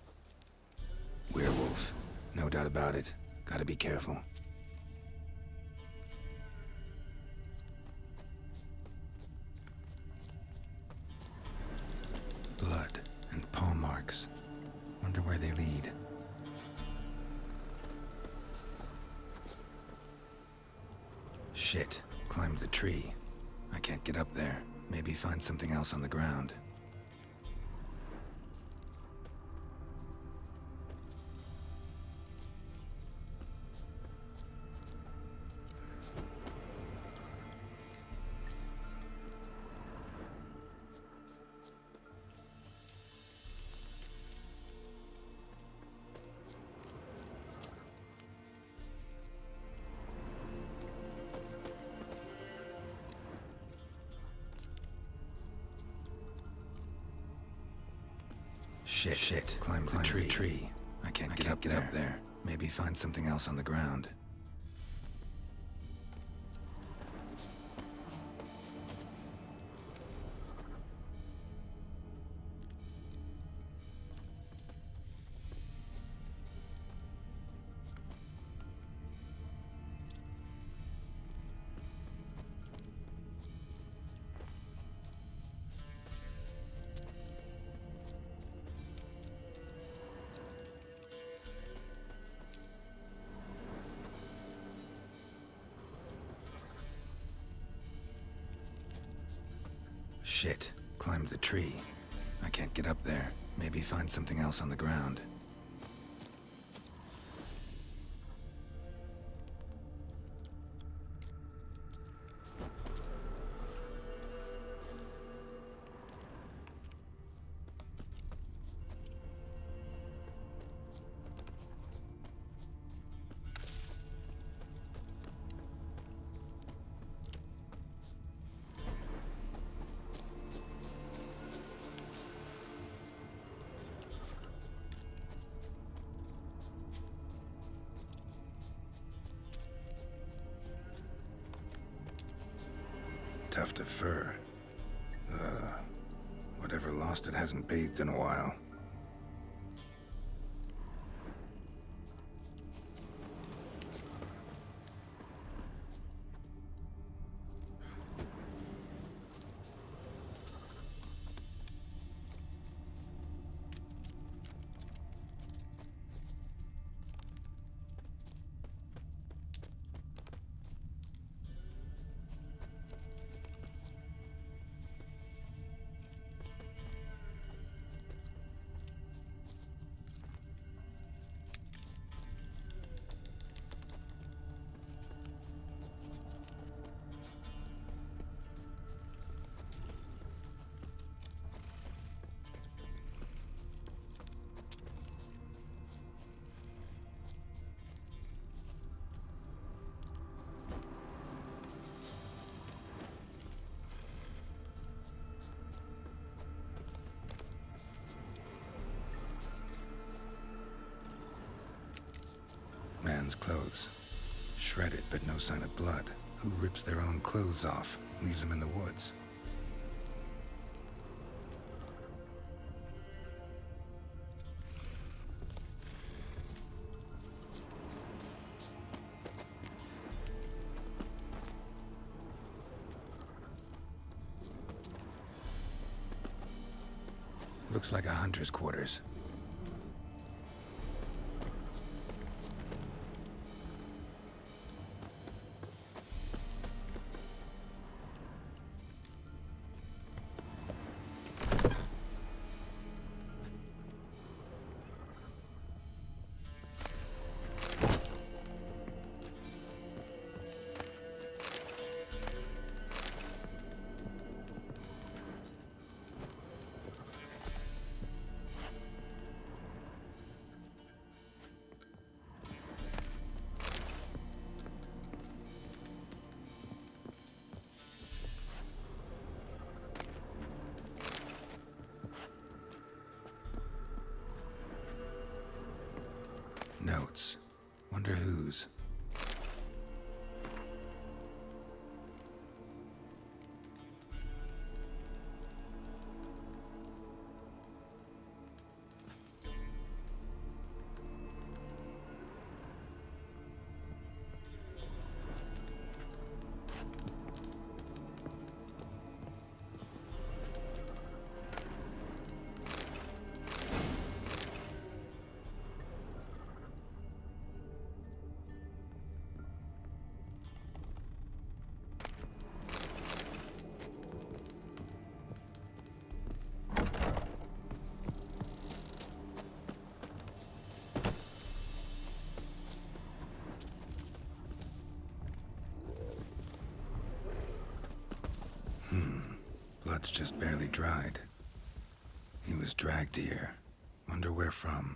Werewolf, no doubt about it. Gotta be careful. Blood and paw marks. Wonder where they lead. Shit, climbed the tree. I can't get up there. Maybe find something else on the ground. Shit. Climb the tree. I can't get up there. Maybe find something else on the ground. Shit. Climbed the tree. I can't get up there. Maybe find something else on the ground. Tuft of fur. Whatever lost it hasn't bathed in a while. Man's clothes. Shredded, but no sign of blood. Who rips their own clothes off, leaves them in the woods? Looks like a hunter's quarters. Notes. Wonder whose. blood's just barely dried. He was dragged here. Wonder where from.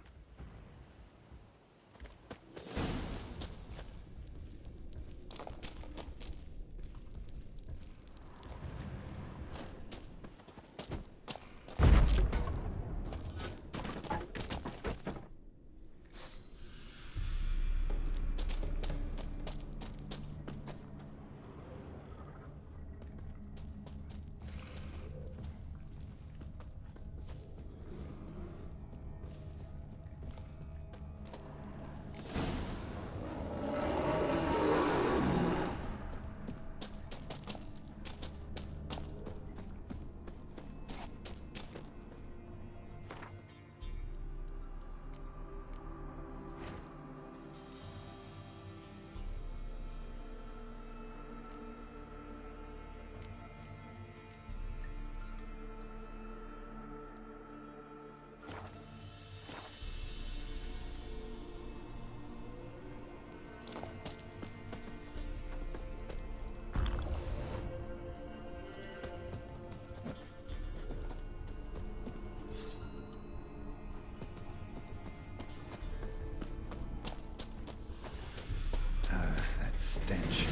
Stench.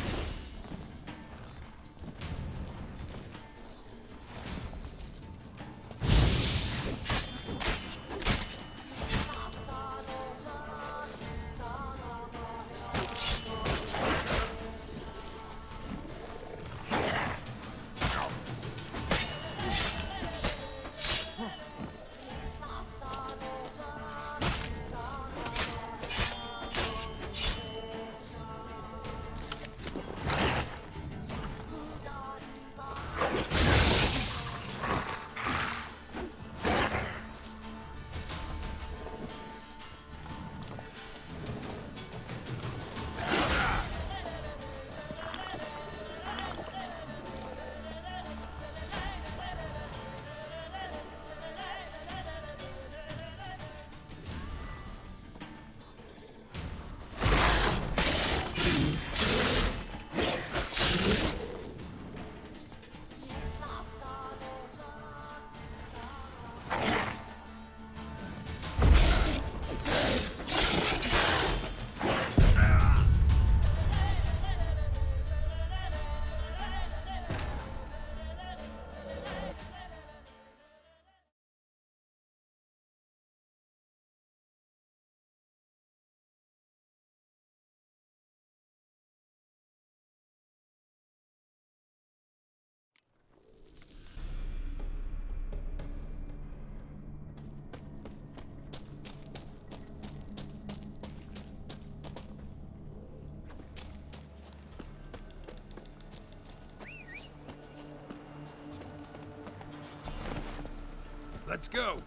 Let's go!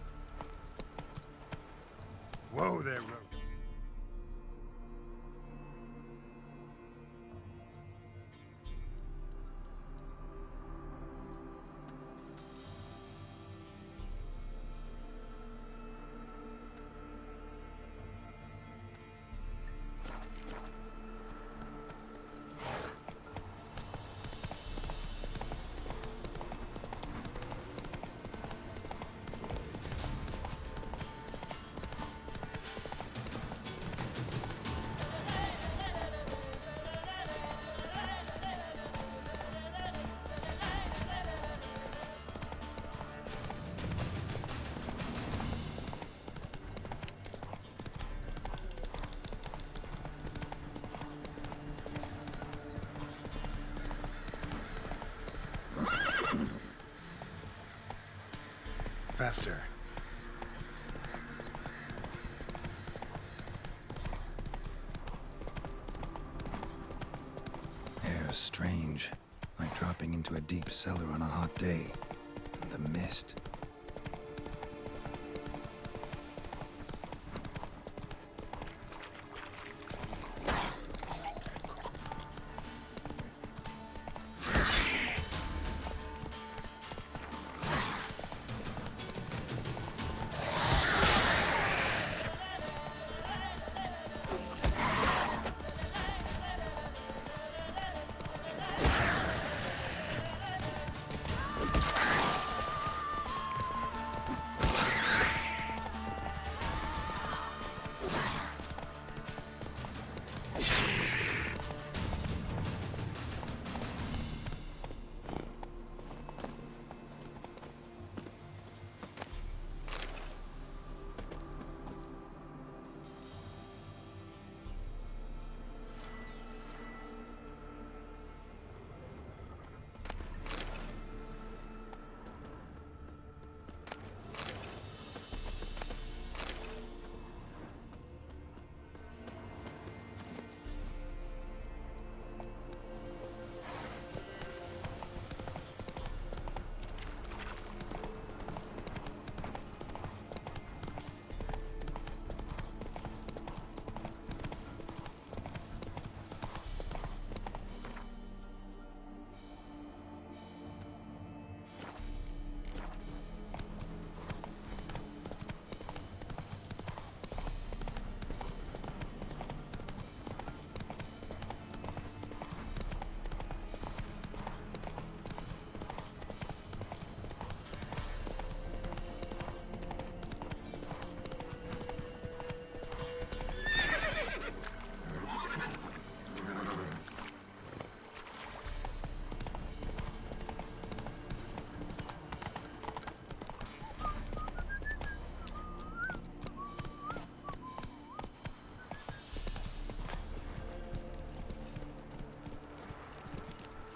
Whoa there, Rogue. Faster. Air's strange, like dropping into a deep cellar on a hot day. And the mist.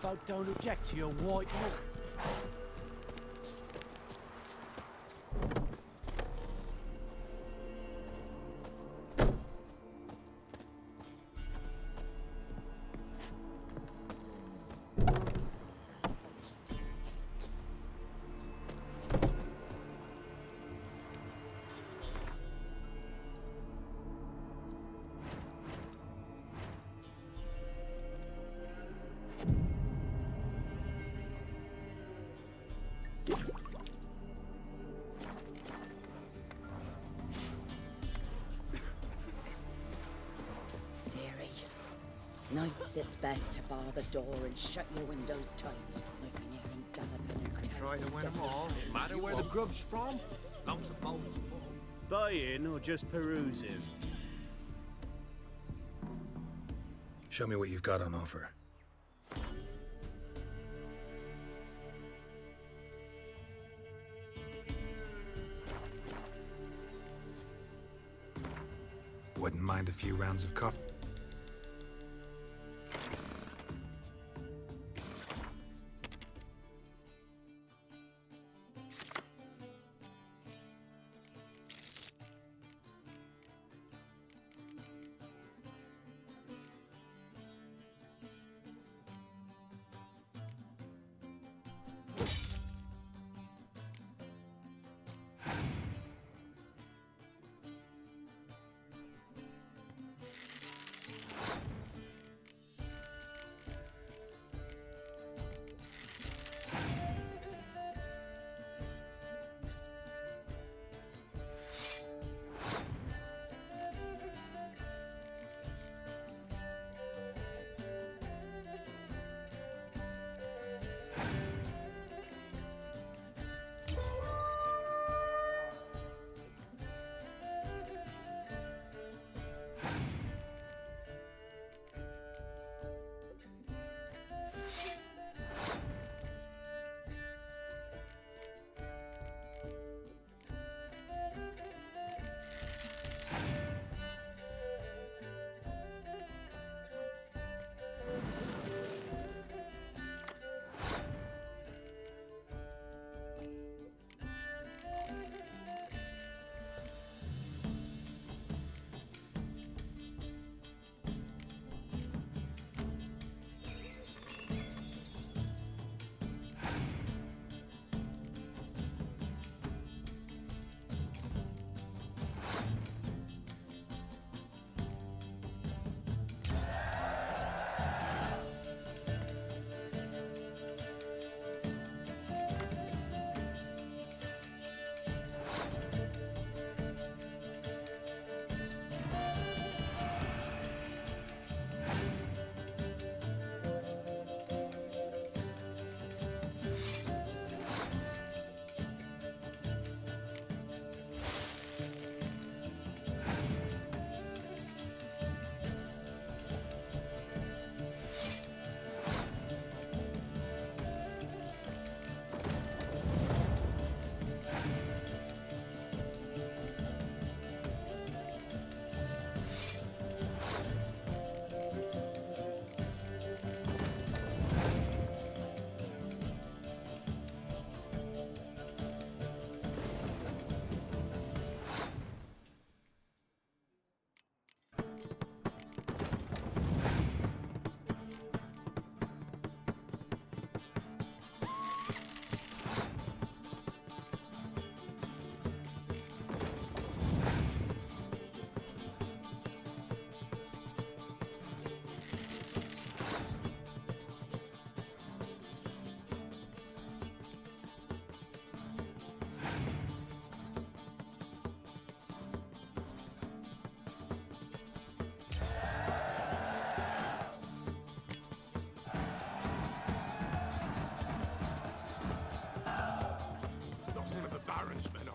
folk don't object to your white look. Nights it's best to bar the door and shut your windows tight. I've been hearing galloping and Try to win them all. No matter where the grub's from, long as the bowls full. Buying or just perusing? Show me what you've got on offer. Wouldn't mind a few rounds of copper.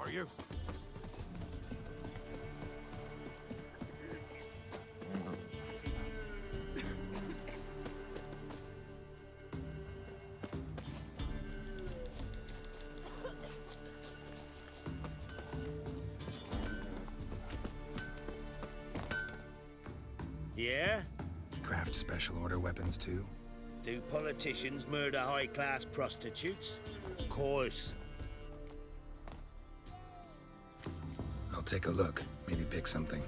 Are you? Yeah? Craft special order weapons too? Do politicians murder high-class prostitutes? Course. I'll take a look. Maybe pick something.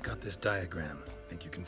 Got this diagram. Think you can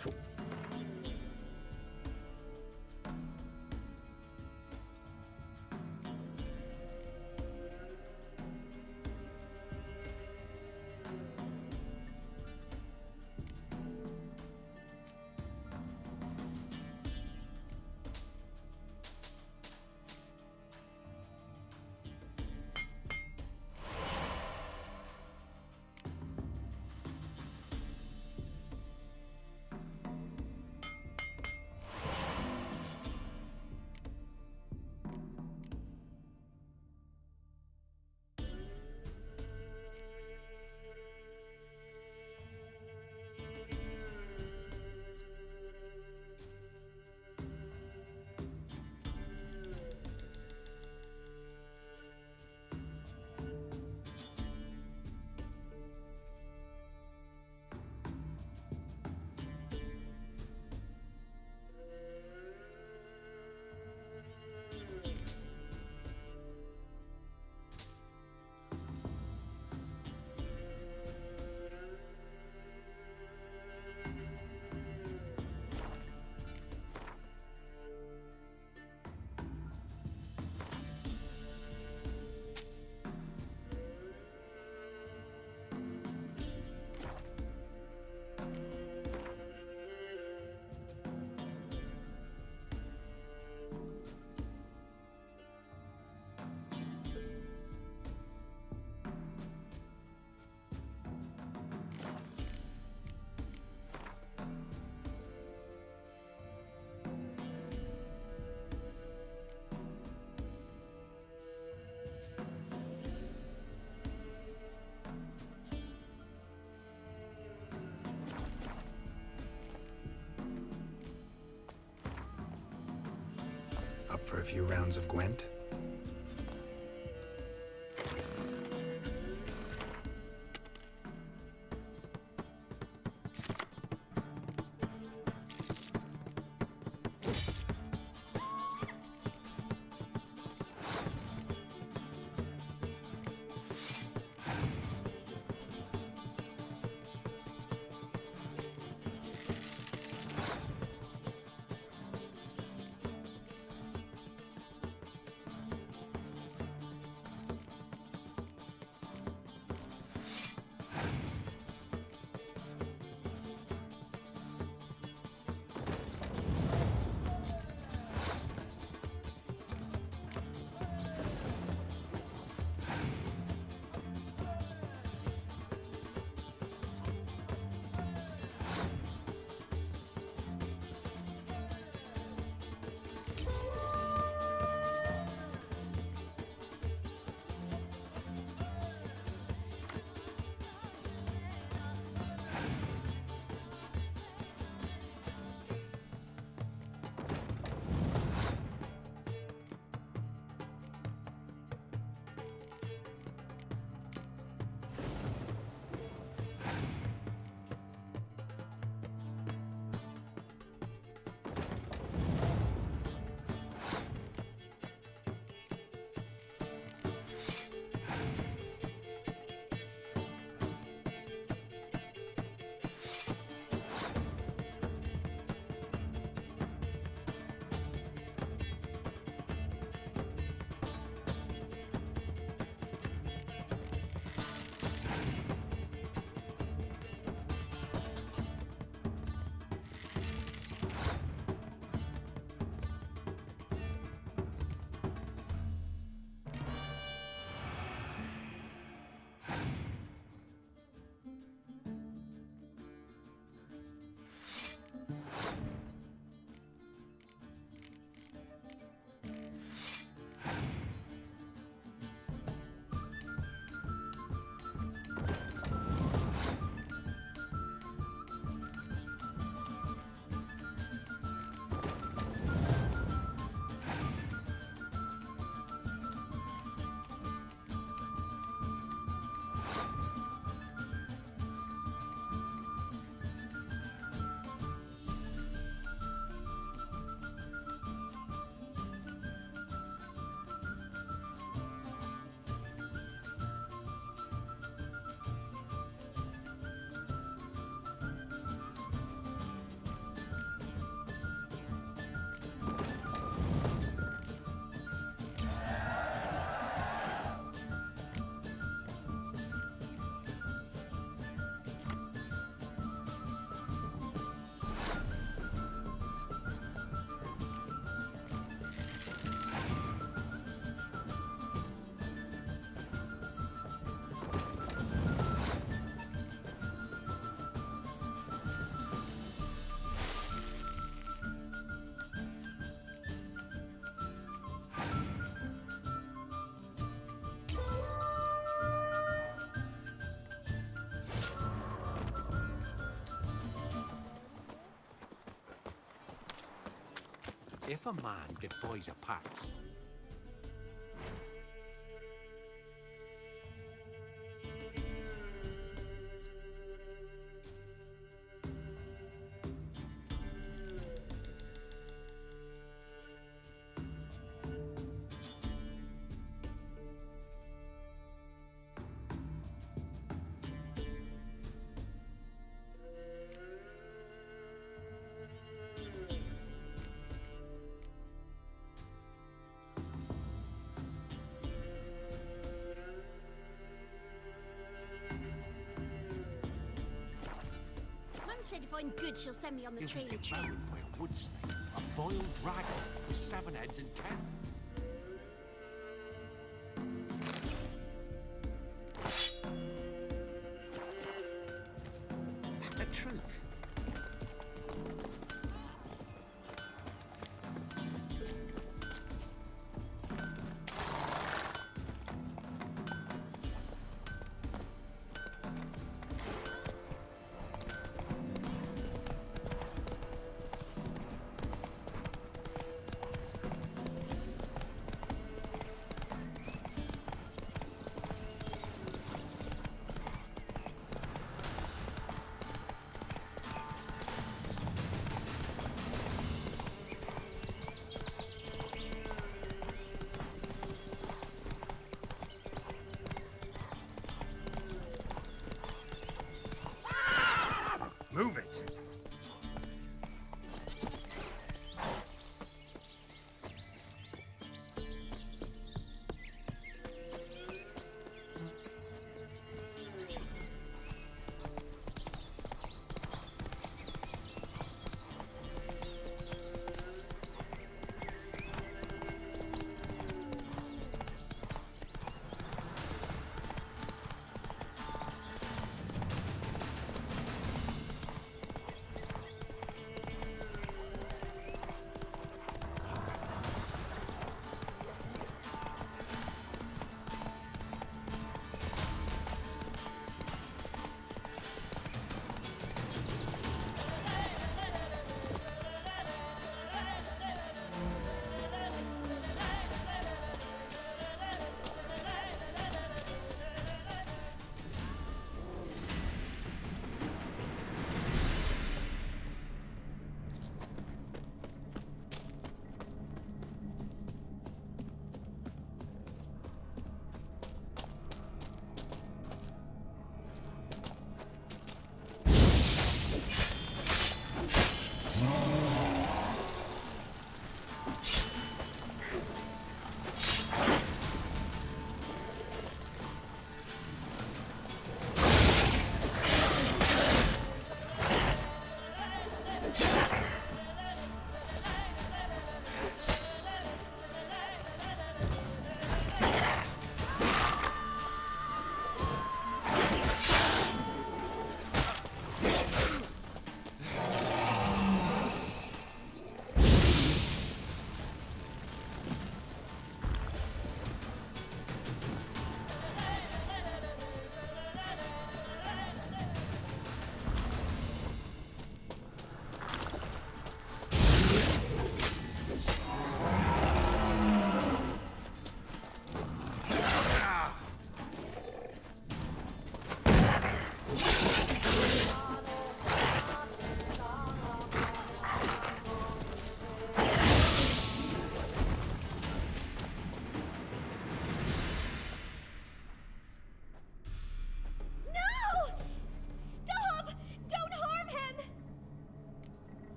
Up for a few rounds of Gwent? If a man defies a pax, said if I'm good, she'll send me on the you'll trail be of devoured trees. by a wood snake, a boiled dragon with 7 heads and 10. The truth. Move it!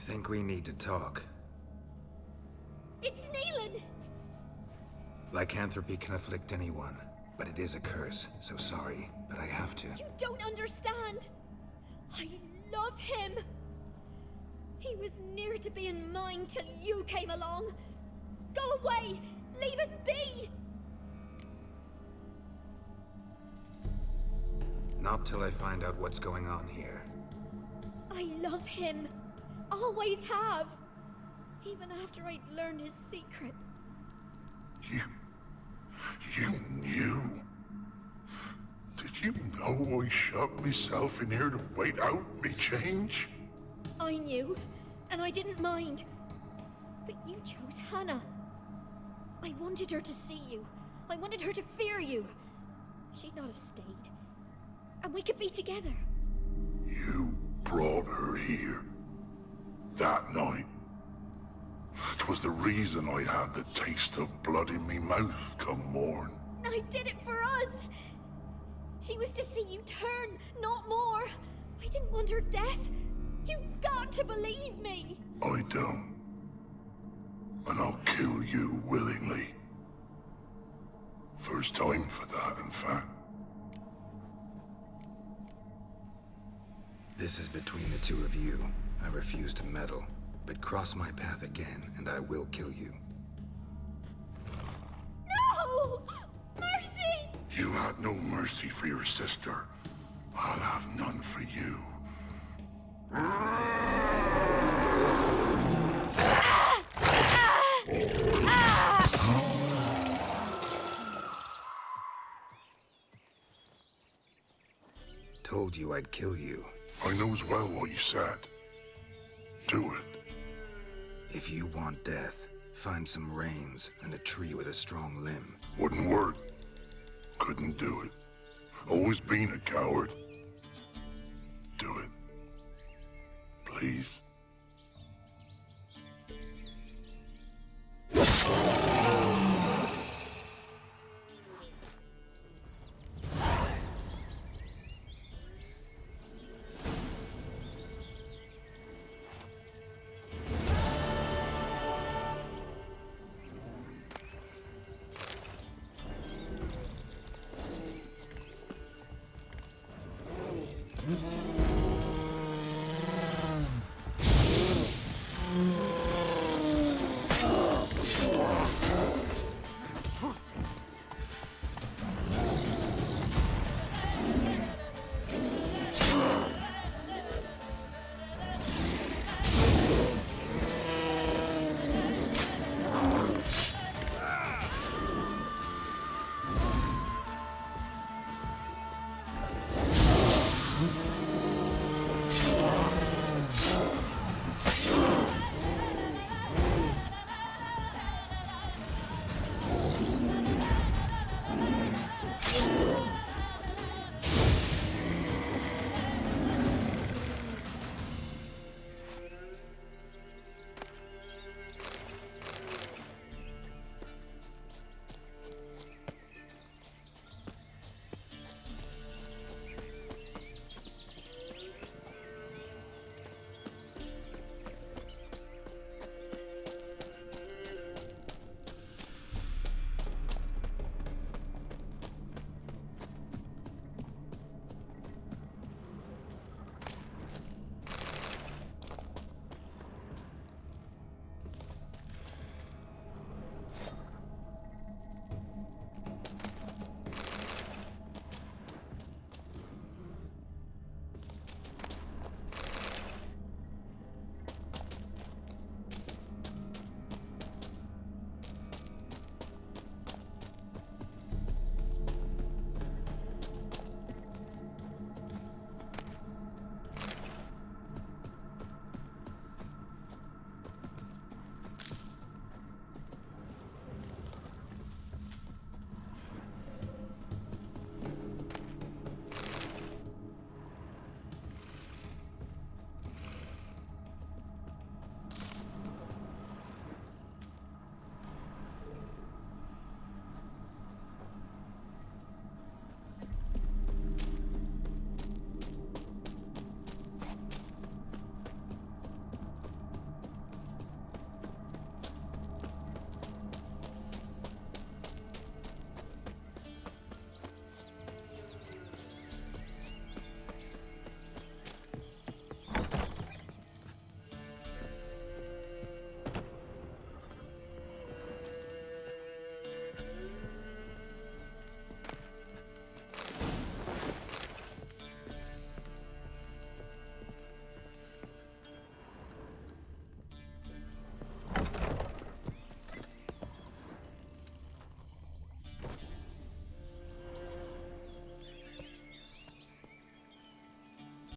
Think we need to talk. It's Neelan! Lycanthropy can afflict anyone, but it is a curse, so sorry, but I have to. You don't understand! I love him! He was near to being mine till you came along! Go away! Leave us be! Not till I find out what's going on here. I love him! Always have! Even after I'd learned his secret. You knew? Did you know I shut myself in here to wait out me change? I knew. and I didn't mind. But you chose Hannah. I wanted her to see you. I wanted her to fear you. She'd not have stayed. And we could be together. You brought her here. That night. 'Twas the reason I had the taste of blood in me mouth come morn. I did it for us. She was to see you turn, not more. I didn't want her death. You've got to believe me. I don't. And I'll kill you willingly. First time for that, in fact. This is between the two of you. I refuse to meddle, but cross my path again, and I will kill you. No! Mercy! You had no mercy for your sister. I'll have none for you. Told you I'd kill you. I knows well what you said. Do it. If you want death, find some reins and a tree with a strong limb. Wouldn't work. Couldn't do it. Always been a coward. Do it. Please.